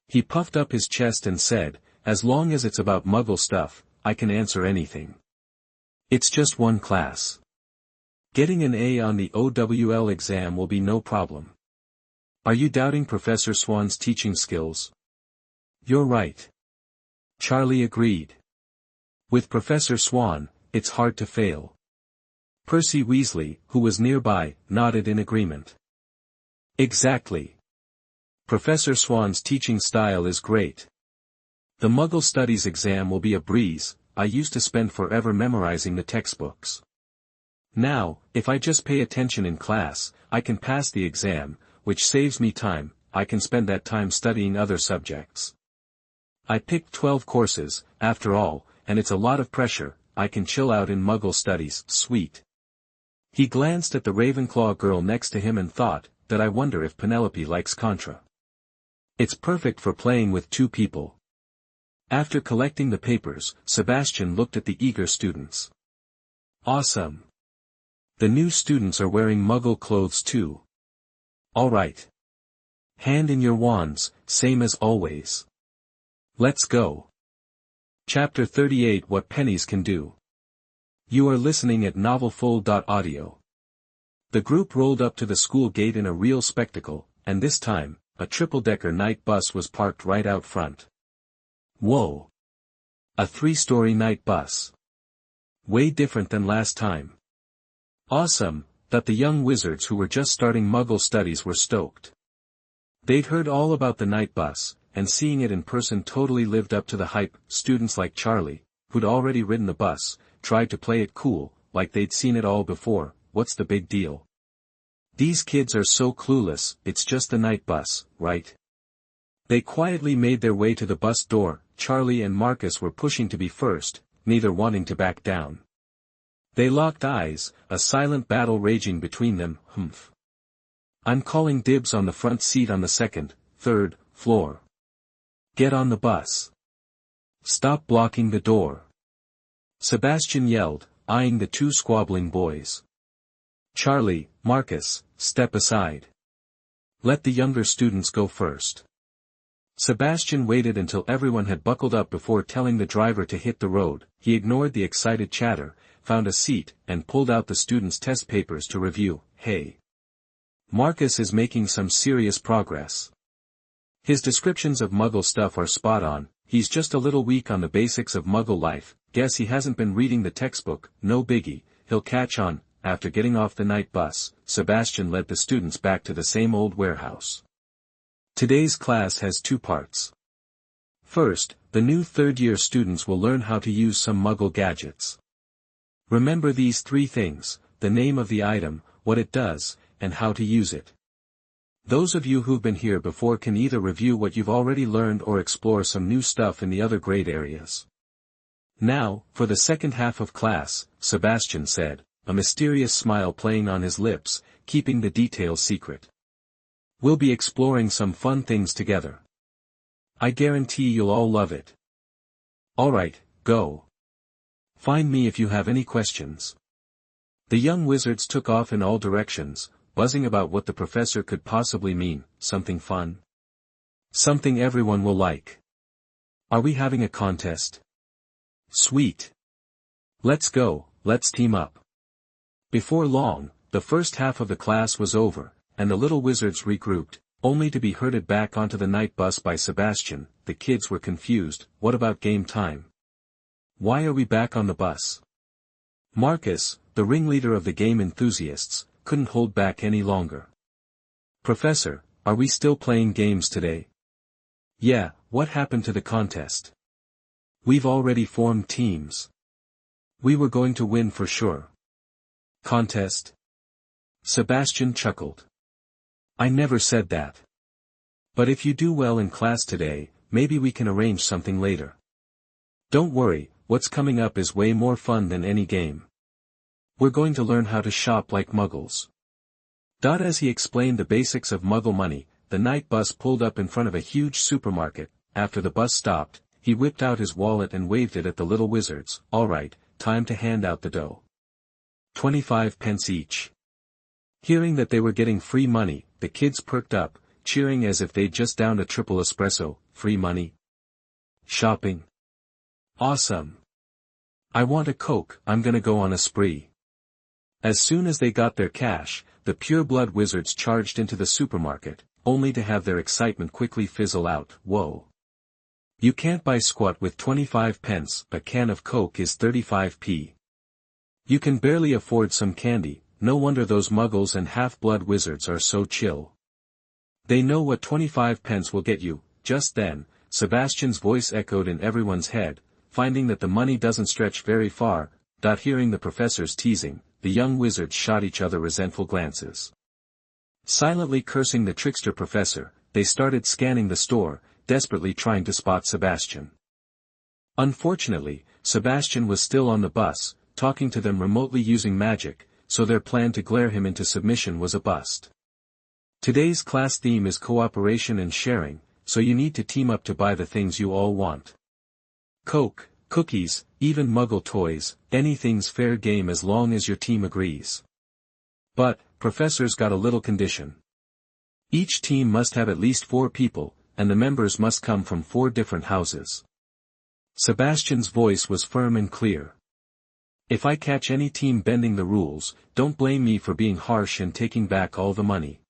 He puffed up his chest and said, "As long as it's about Muggle stuff, I can answer anything. It's just one class. Getting an A on the OWL exam will be no problem." "Are you doubting Professor Swann's teaching skills?" "You're right." Charlie agreed. "With Professor Swann, it's hard to fail." Percy Weasley, who was nearby, nodded in agreement. "Exactly. Professor Swann's teaching style is great. The Muggle Studies exam will be a breeze. I used to spend forever memorizing the textbooks. Now, if I just pay attention in class, I can pass the exam, which saves me time. I can spend that time studying other subjects. I picked 12 courses, after all, and it's a lot of pressure. I can chill out in Muggle studies." Sweet. He glanced at the Ravenclaw girl next to him and thought, that I wonder if Penelope likes Contra. It's perfect for playing with 2 people. After collecting the papers, Sebastian looked at the eager students. "Awesome. The new students are wearing Muggle clothes too. Alright. Hand in your wands, same as always. Let's go. Chapter 38 What Pennies Can Do. You are listening at novelfull.audio. The group rolled up to the school gate in a real spectacle, and this time, a triple-decker night bus was parked right out front. Whoa! A 3-story night bus. Way different than last time. Awesome, that the young wizards who were just starting Muggle studies were stoked. They'd heard all about the night bus, and seeing it in person totally lived up to the hype. Students like Charlie, who'd already ridden the bus, tried to play it cool, like they'd seen it all before. What's the big deal? These kids are so clueless, it's just the night bus, right? They quietly made their way to the bus door. Charlie and Marcus were pushing to be first, neither wanting to back down. They locked eyes, a silent battle raging between them. Humph. I'm calling dibs on the front seat on the second, third, floor. Get on the bus. Stop blocking the door. Sebastian yelled, eyeing the two squabbling boys. Charlie, Marcus, step aside. Let the younger students go first. Sebastian waited until everyone had buckled up before telling the driver to hit the road. He ignored the excited chatter, found a seat, and pulled out the students' test papers to review. Hey. Marcus is making some serious progress. His descriptions of Muggle stuff are spot on. He's just a little weak on the basics of Muggle life. Guess he hasn't been reading the textbook. No biggie, he'll catch on. After getting off the night bus, Sebastian led the students back to the same old warehouse. Today's class has 2 parts. First, the new third-year students will learn how to use some Muggle gadgets. Remember these 3 things: the name of the item, what it does, and how to use it. Those of you who've been here before can either review what you've already learned or explore some new stuff in the other grade areas. Now, for the second half of class, Sebastian said, a mysterious smile playing on his lips, keeping the details secret. We'll be exploring some fun things together. I guarantee you'll all love it. Alright, go. Find me if you have any questions. The young wizards took off in all directions, buzzing about what the professor could possibly mean. Something fun? Something everyone will like. Are we having a contest? Sweet. Let's go, let's team up. Before long, the first half of the class was over, and the little wizards regrouped, only to be herded back onto the night bus by Sebastian. The kids were confused. What about game time? Why are we back on the bus? Marcus, the ringleader of the game enthusiasts, couldn't hold back any longer. Professor, are we still playing games today? Yeah, what happened to the contest? We've already formed teams. We were going to win for sure. Contest? Sebastian chuckled. I never said that. But if you do well in class today, maybe we can arrange something later. Don't worry, what's coming up is way more fun than any game. We're going to learn how to shop like Muggles. As he explained the basics of Muggle money, the night bus pulled up in front of a huge supermarket. After the bus stopped, he whipped out his wallet and waved it at the little wizards. Alright, time to hand out the dough. 25 pence each. Hearing that they were getting free money, the kids perked up, cheering as if they'd just downed a triple espresso. Free money? Shopping? Awesome. I want a Coke. I'm gonna go on a spree. As soon as they got their cash, the pure-blood wizards charged into the supermarket, only to have their excitement quickly fizzle out. Whoa. You can't buy squat with 25 pence, a can of Coke is 35p. You can barely afford some candy. No wonder those Muggles and half-blood wizards are so chill. They know what 25 pence will get you. Just then, Sebastian's voice echoed in everyone's head, finding that the money doesn't stretch very far. Hearing the professor's teasing, the young wizards shot each other resentful glances. Silently cursing the trickster professor, they started scanning the store, desperately trying to spot Sebastian. Unfortunately, Sebastian was still on the bus, talking to them remotely using magic, so their plan to glare him into submission was a bust. Today's class theme is cooperation and sharing, so you need to team up to buy the things you all want. Coke, cookies, even Muggle toys, anything's fair game as long as your team agrees. But, professors got a little condition. Each team must have at least 4 people, and the members must come from 4 different houses. Sebastian's voice was firm and clear. If I catch any team bending the rules, don't blame me for being harsh and taking back all the money.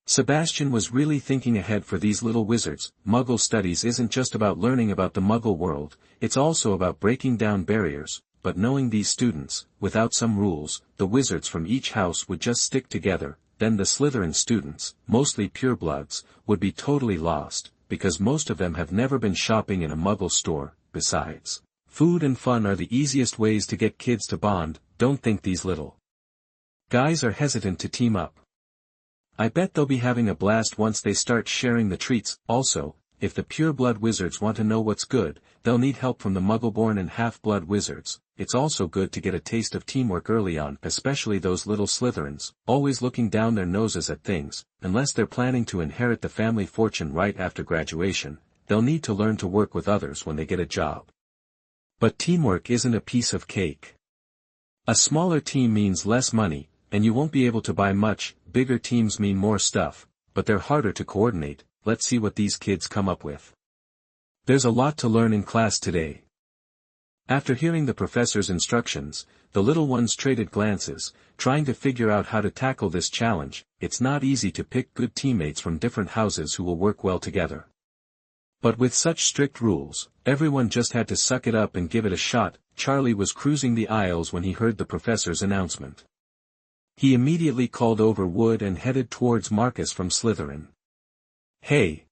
Sebastian was really thinking ahead for these little wizards. Muggle studies isn't just about learning about the Muggle world, it's also about breaking down barriers, but knowing these students, without some rules, the wizards from each house would just stick together, then the Slytherin students, mostly purebloods, would be totally lost, because most of them have never been shopping in a Muggle store. Besides, food and fun are the easiest ways to get kids to bond. Don't think these little guys are hesitant to team up. I bet they'll be having a blast once they start sharing the treats. Also, if the pureblood wizards want to know what's good, they'll need help from the Muggleborn and half-blood wizards. It's also good to get a taste of teamwork early on, especially those little Slytherins, always looking down their noses at things. Unless they're planning to inherit the family fortune right after graduation, they'll need to learn to work with others when they get a job. But teamwork isn't a piece of cake. A smaller team means less money, and you won't be able to buy much. Bigger teams mean more stuff, but they're harder to coordinate. Let's see what these kids come up with. There's a lot to learn in class today. After hearing the professor's instructions, the little ones traded glances, trying to figure out how to tackle this challenge. It's not easy to pick good teammates from different houses who will work well together. But with such strict rules, everyone just had to suck it up and give it a shot. Charlie was cruising the aisles when he heard the professor's announcement. He immediately called over Wood and headed towards Marcus from Slytherin. Hey!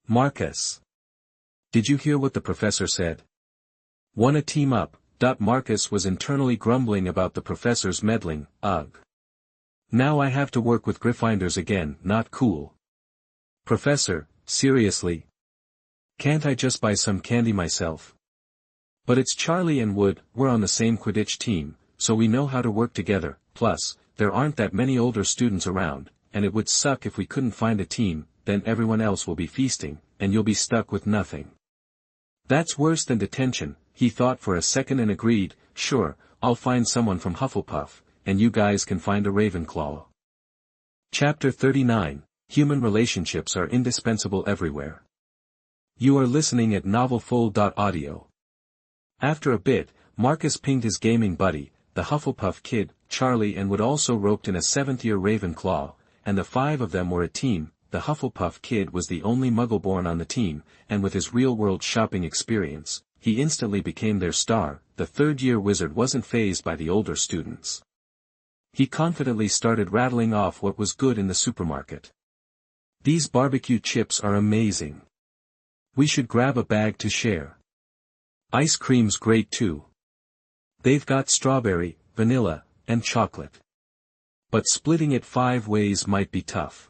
Marcus! Did you hear what the professor said? Wanna team up? Marcus was internally grumbling about the professor's meddling. Ugh. Now I have to work with Gryffindors again. Not cool. Professor, seriously? Can't I just buy some candy myself? But it's Charlie and Wood. We're on the same Quidditch team, so we know how to work together. Plus, there aren't that many older students around, and it would suck if we couldn't find a team. Then everyone else will be feasting, and you'll be stuck with nothing. That's worse than detention. He thought for a second and agreed. Sure, I'll find someone from Hufflepuff, and you guys can find a Ravenclaw. Chapter 39, Human Relationships Are Indispensable Everywhere. You are listening at novelfull.audio. After a bit, Marcus pinged his gaming buddy, the Hufflepuff kid, Charlie, and Wood also roped in a 7th-year Ravenclaw, and the 5 of them were a team. The Hufflepuff kid was the only Muggleborn on the team, and with his real-world shopping experience, he instantly became their star. The 3rd-year wizard wasn't fazed by the older students. He confidently started rattling off what was good in the supermarket. These barbecue chips are amazing. We should grab a bag to share. Ice cream's great too. They've got strawberry, vanilla, and chocolate. But splitting it 5 ways might be tough.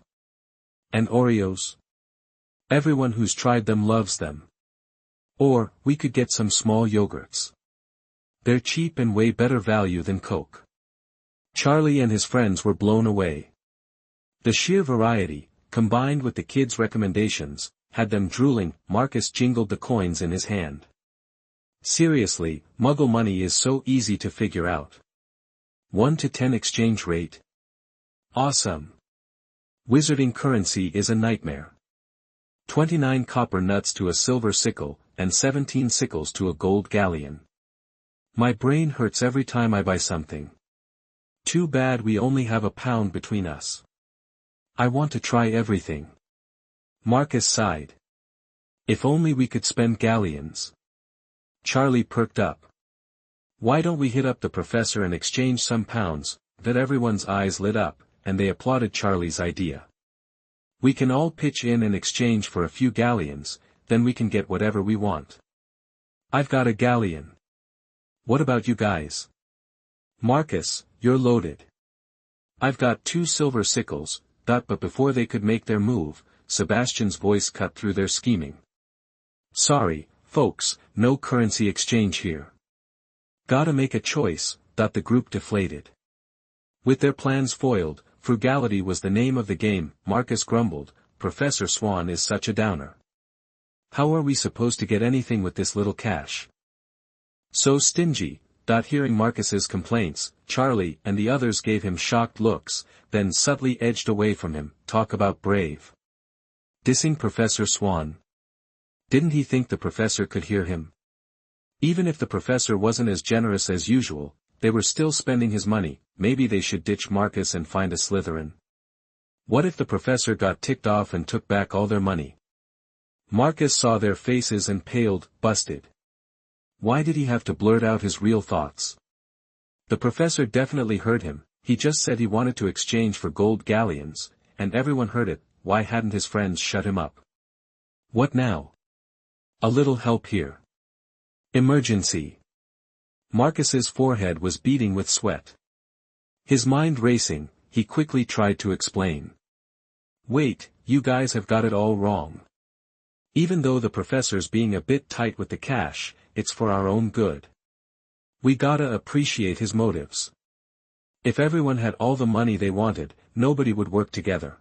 And Oreos? Everyone who's tried them loves them. Or, we could get some small yogurts. They're cheap and way better value than Coke. Charlie and his friends were blown away. The sheer variety, combined with the kids' recommendations, had them drooling. Marcus jingled the coins in his hand. Seriously, Muggle money is so easy to figure out. 1 to 10 exchange rate. Awesome. Wizarding currency is a nightmare. 29 copper nuts to a silver sickle, and 17 sickles to a gold galleon. My brain hurts every time I buy something. Too bad we only have a pound between us. I want to try everything. Marcus sighed. If only we could spend galleons. Charlie perked up. Why don't we hit up the professor and exchange some pounds? That everyone's eyes lit up, and they applauded Charlie's idea. We can all pitch in and exchange for a few galleons, then we can get whatever we want. I've got a galleon. What about you guys? Marcus, you're loaded. I've got 2 silver sickles. But before they could make their move, Sebastian's voice cut through their scheming. Sorry, folks, no currency exchange here. Gotta make a choice. The group deflated. With their plans foiled, frugality was the name of the game. Marcus grumbled, Professor Swann is such a downer. How are we supposed to get anything with this little cash? So stingy. Hearing Marcus's complaints, Charlie and the others gave him shocked looks, then subtly edged away from him. Talk about brave. Dissing Professor Swann. Didn't he think the professor could hear him? Even if the professor wasn't as generous as usual, they were still spending his money. Maybe they should ditch Marcus and find a Slytherin. What if the professor got ticked off and took back all their money? Marcus saw their faces and paled, busted. Why did he have to blurt out his real thoughts? The professor definitely heard him. He just said he wanted to exchange for gold galleons, and everyone heard it. Why hadn't his friends shut him up? What now? A little help here. Emergency. Marcus's forehead was beating with sweat. His mind racing, he quickly tried to explain. Wait, you guys have got it all wrong. Even though the professor's being a bit tight with the cash, it's for our own good. We gotta appreciate his motives. If everyone had all the money they wanted, nobody would work together.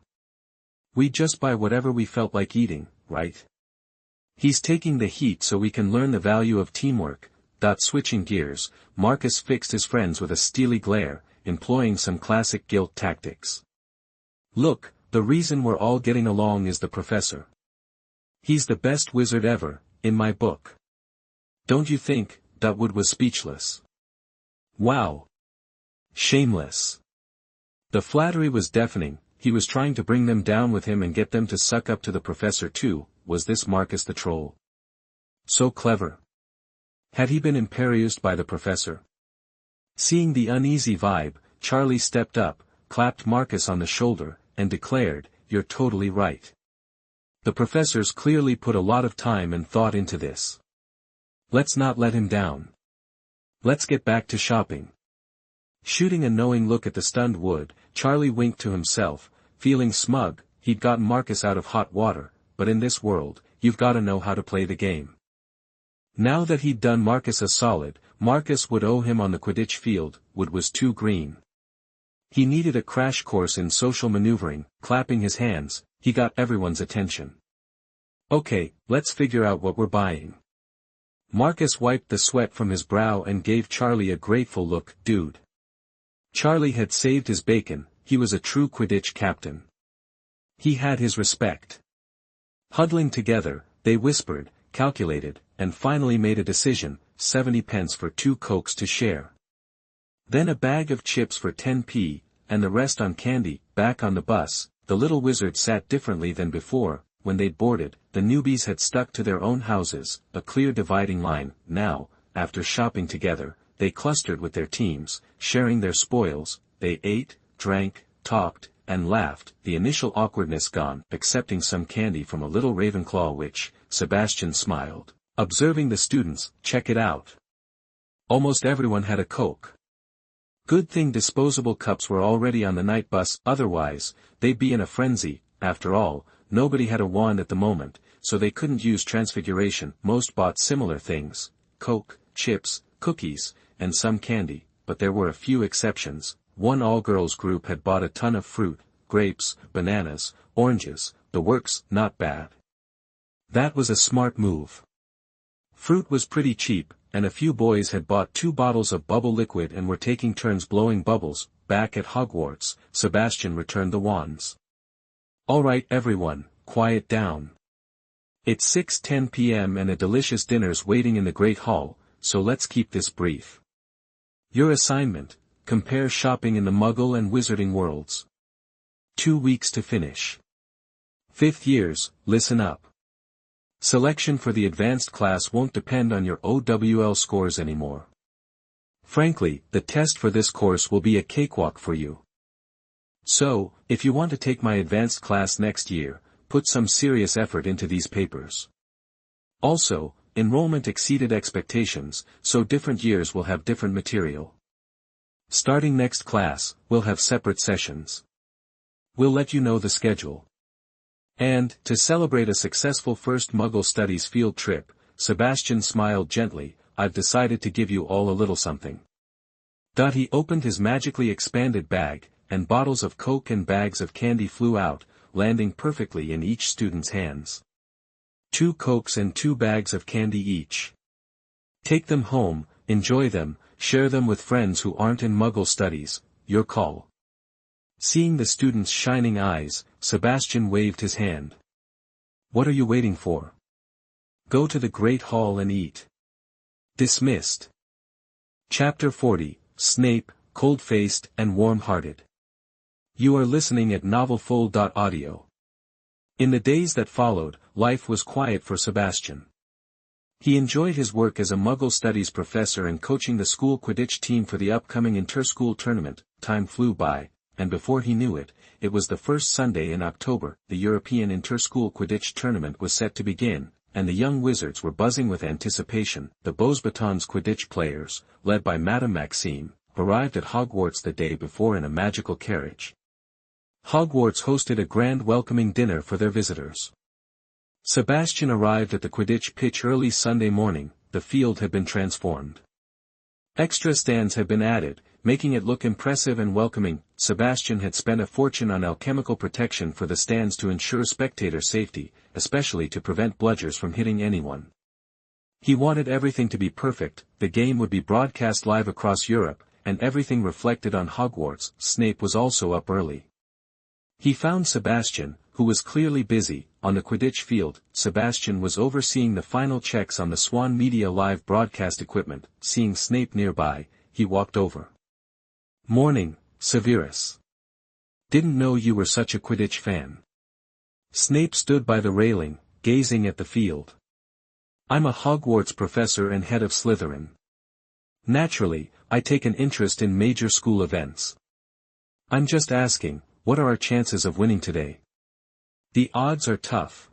We'd just buy whatever we felt like eating, right? He's taking the heat so we can learn the value of teamwork. Switching gears, Marcus fixed his friends with a steely glare, employing some classic guilt tactics. Look, the reason we're all getting along is the professor. He's the best wizard ever, in my book. Don't you think? Wood was speechless. Wow. Shameless. The flattery was deafening. He was trying to bring them down with him and get them to suck up to the professor too. Was this Marcus the troll? So clever. Had he been imperioused by the professor? Seeing the uneasy vibe, Charlie stepped up, clapped Marcus on the shoulder, and declared, "You're totally right. The professor's clearly put a lot of time and thought into this. Let's not let him down. Let's get back to shopping." Shooting a knowing look at the stunned Wood, Charlie winked to himself, feeling smug. He'd gotten Marcus out of hot water, but in this world, you've gotta know how to play the game. Now that he'd done Marcus a solid, Marcus would owe him on the Quidditch field. Wood was too green. He needed a crash course in social maneuvering. Clapping his hands, he got everyone's attention. Okay, let's figure out what we're buying. Marcus wiped the sweat from his brow and gave Charlie a grateful look. Dude. Charlie had saved his bacon. He was a true Quidditch captain. He had his respect. Huddling together, they whispered, calculated, and finally made a decision. 70 pence for 2 Cokes to share. Then a bag of chips for 10p, and the rest on candy. Back on the bus, the little wizard sat differently than before. When they'd boarded, the newbies had stuck to their own houses, a clear dividing line. Now, after shopping together, they clustered with their teams, sharing their spoils. They ate, drank, talked, and laughed, the initial awkwardness gone, accepting some candy from a little Ravenclaw which, Sebastian smiled, observing the students. Check it out. Almost everyone had a Coke. Good thing disposable cups were already on the night bus, otherwise, they'd be in a frenzy. After all, nobody had a wand at the moment, so they couldn't use transfiguration. Most bought similar things, Coke, chips, cookies, and some candy, but there were a few exceptions. One all-girls group had bought a ton of fruit, grapes, bananas, oranges, the works. Not bad. That was a smart move. Fruit was pretty cheap, and a few boys had bought 2 bottles of bubble liquid and were taking turns blowing bubbles. Back at Hogwarts, Sebastian returned the wands. Alright everyone, quiet down. It's 6:10 p.m. and a delicious dinner's waiting in the Great Hall, so let's keep this brief. Your assignment: compare shopping in the Muggle and Wizarding worlds. 2 weeks to finish. 5th years, listen up. Selection for the advanced class won't depend on your OWL scores anymore. Frankly, the test for this course will be a cakewalk for you. So, if you want to take my advanced class next year, put some serious effort into these papers. Also, enrollment exceeded expectations, so different years will have different material. Starting next class, we'll have separate sessions. We'll let you know the schedule. And, to celebrate a successful first Muggle Studies field trip, Sebastian smiled gently, I've decided to give you all a little something. He opened his magically expanded bag, and bottles of Coke and bags of candy flew out, landing perfectly in each student's hands. 2 Cokes and 2 bags of candy each. Take them home, enjoy them, share them with friends who aren't in Muggle studies, your call. Seeing the students' shining eyes, Sebastian waved his hand. What are you waiting for? Go to the Great Hall and eat. Dismissed. Chapter 40, Snape, Cold-Faced and Warm-Hearted. You are listening at novelfull.audio. In the days that followed, life was quiet for Sebastian. He enjoyed his work as a Muggle studies professor and coaching the school Quidditch team for the upcoming inter-school tournament. Time flew by, and before he knew it, it was the first Sunday in October. The European inter-school Quidditch tournament was set to begin, and the young wizards were buzzing with anticipation. The Beauxbatons Quidditch players, led by Madame Maxime, arrived at Hogwarts the day before in a magical carriage. Hogwarts hosted a grand welcoming dinner for their visitors. Sebastian arrived at the Quidditch pitch early Sunday morning. The field had been transformed. Extra stands had been added, making it look impressive and welcoming. Sebastian had spent a fortune on alchemical protection for the stands to ensure spectator safety, especially to prevent bludgers from hitting anyone. He wanted everything to be perfect. The game would be broadcast live across Europe, and everything reflected on Hogwarts. Snape was also up early. He found Sebastian, who was clearly busy, on the Quidditch field. Sebastian was overseeing the final checks on the Swann Media live broadcast equipment. Seeing Snape nearby, he walked over. Morning, Severus. Didn't know you were such a Quidditch fan. Snape stood by the railing, gazing at the field. I'm a Hogwarts professor and head of Slytherin. Naturally, I take an interest in major school events. I'm just asking, what are our chances of winning today? The odds are tough.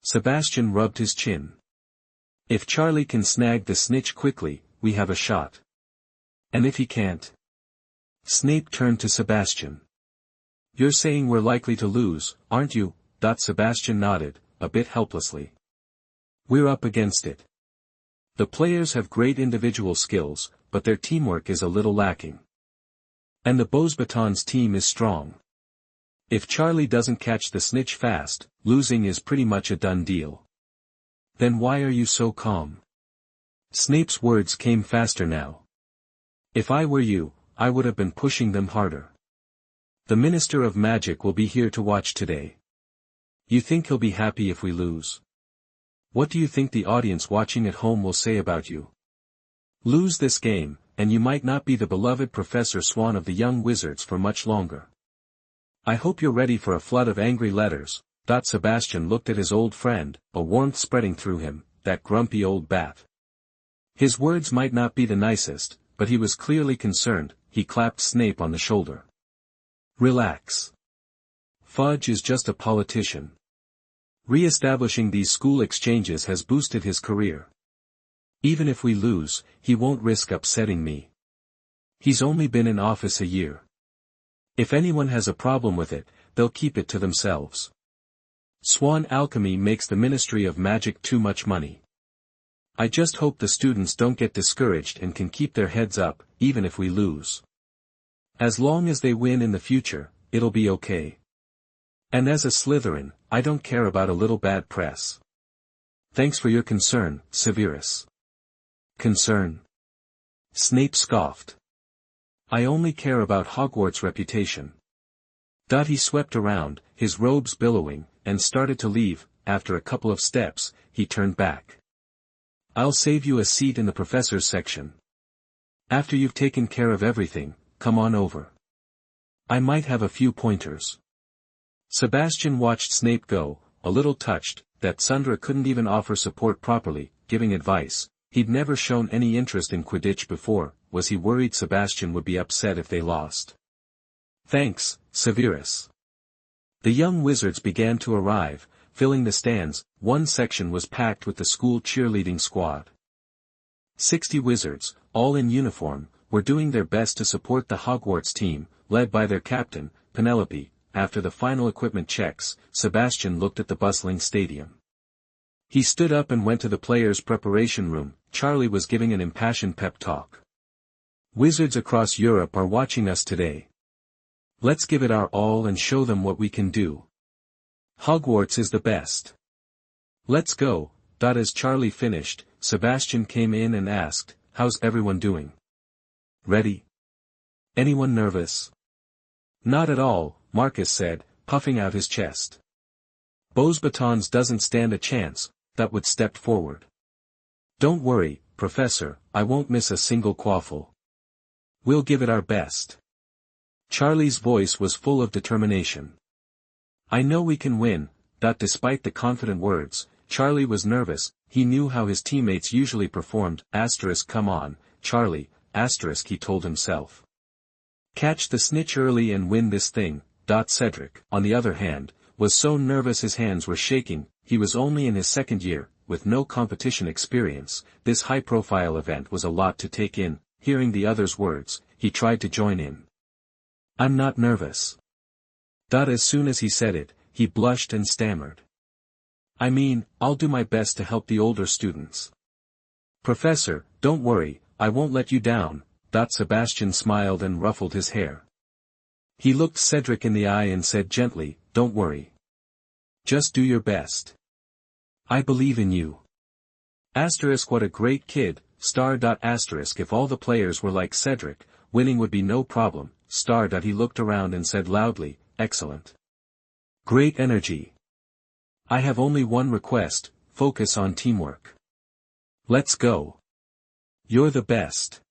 Sebastian rubbed his chin. If Charlie can snag the snitch quickly, we have a shot. And if he can't? Snape turned to Sebastian. You're saying we're likely to lose, aren't you? Sebastian nodded, a bit helplessly. We're up against it. The players have great individual skills, but their teamwork is a little lacking. And the Beauxbatons team is strong. If Charlie doesn't catch the snitch fast, losing is pretty much a done deal. Then why are you so calm? Snape's words came faster now. If I were you, I would have been pushing them harder. The Minister of Magic will be here to watch today. You think he'll be happy if we lose? What do you think the audience watching at home will say about you? Lose this game, and you might not be the beloved Professor Swann of the young wizards for much longer. I hope you're ready for a flood of angry letters. Sebastian looked at his old friend, a warmth spreading through him, that grumpy old bat. His words might not be the nicest, but he was clearly concerned. He clapped Snape on the shoulder. Relax. Fudge is just a politician. Re-establishing these school exchanges has boosted his career. Even if we lose, he won't risk upsetting me. He's only been in office a year. If anyone has a problem with it, they'll keep it to themselves. Swann alchemy makes the Ministry of Magic too much money. I just hope the students don't get discouraged and can keep their heads up, even if we lose. As long as they win in the future, it'll be okay. And as a Slytherin, I don't care about a little bad press. Thanks for your concern, Severus. Concern? Snape scoffed. I only care about Hogwarts' reputation. He swept around, his robes billowing, and started to leave. After a couple of steps, he turned back. I'll save you a seat in the professor's section. After you've taken care of everything, come on over. I might have a few pointers. Sebastian watched Snape go, a little touched, that Sandra couldn't even offer support properly, giving advice. He'd never shown any interest in Quidditch before. Was he worried Sebastian would be upset if they lost? Thanks, Severus. The young wizards began to arrive, filling the stands. One section was packed with the school cheerleading squad. 60 wizards, all in uniform, were doing their best to support the Hogwarts team, led by their captain, Penelope. After the final equipment checks, Sebastian looked at the bustling stadium. He stood up and went to the players' preparation room. Charlie was giving an impassioned pep talk. Wizards across Europe are watching us today. Let's give it our all and show them what we can do. Hogwarts is the best. Let's go. As Charlie finished, Sebastian came in and asked, how's everyone doing? Ready? Anyone nervous? Not at all, Marcus said, puffing out his chest. Beauxbatons doesn't stand a chance, that would step forward. Don't worry, Professor, I won't miss a single quaffle. We'll give it our best. Charlie's voice was full of determination. I know we can win. That despite the confident words, Charlie was nervous. He knew how his teammates usually performed. Come on, Charlie, he told himself. Catch the snitch early and win this thing. Cedric, on the other hand, was so nervous his hands were shaking. He was only in his second year, with no competition experience. This high-profile event was a lot to take in. Hearing the other's words, he tried to join in. I'm not nervous. As soon as he said it, he blushed and stammered. I mean, I'll do my best to help the older students. Professor, don't worry, I won't let you down. Sebastian smiled and ruffled his hair. He looked Cedric in the eye and said gently, don't worry. Just do your best. I believe in you. What a great kid, If all the players were like Cedric, winning would be no problem. He looked around and said loudly, excellent. Great energy. I have only one request, focus on teamwork. Let's go. You're the best.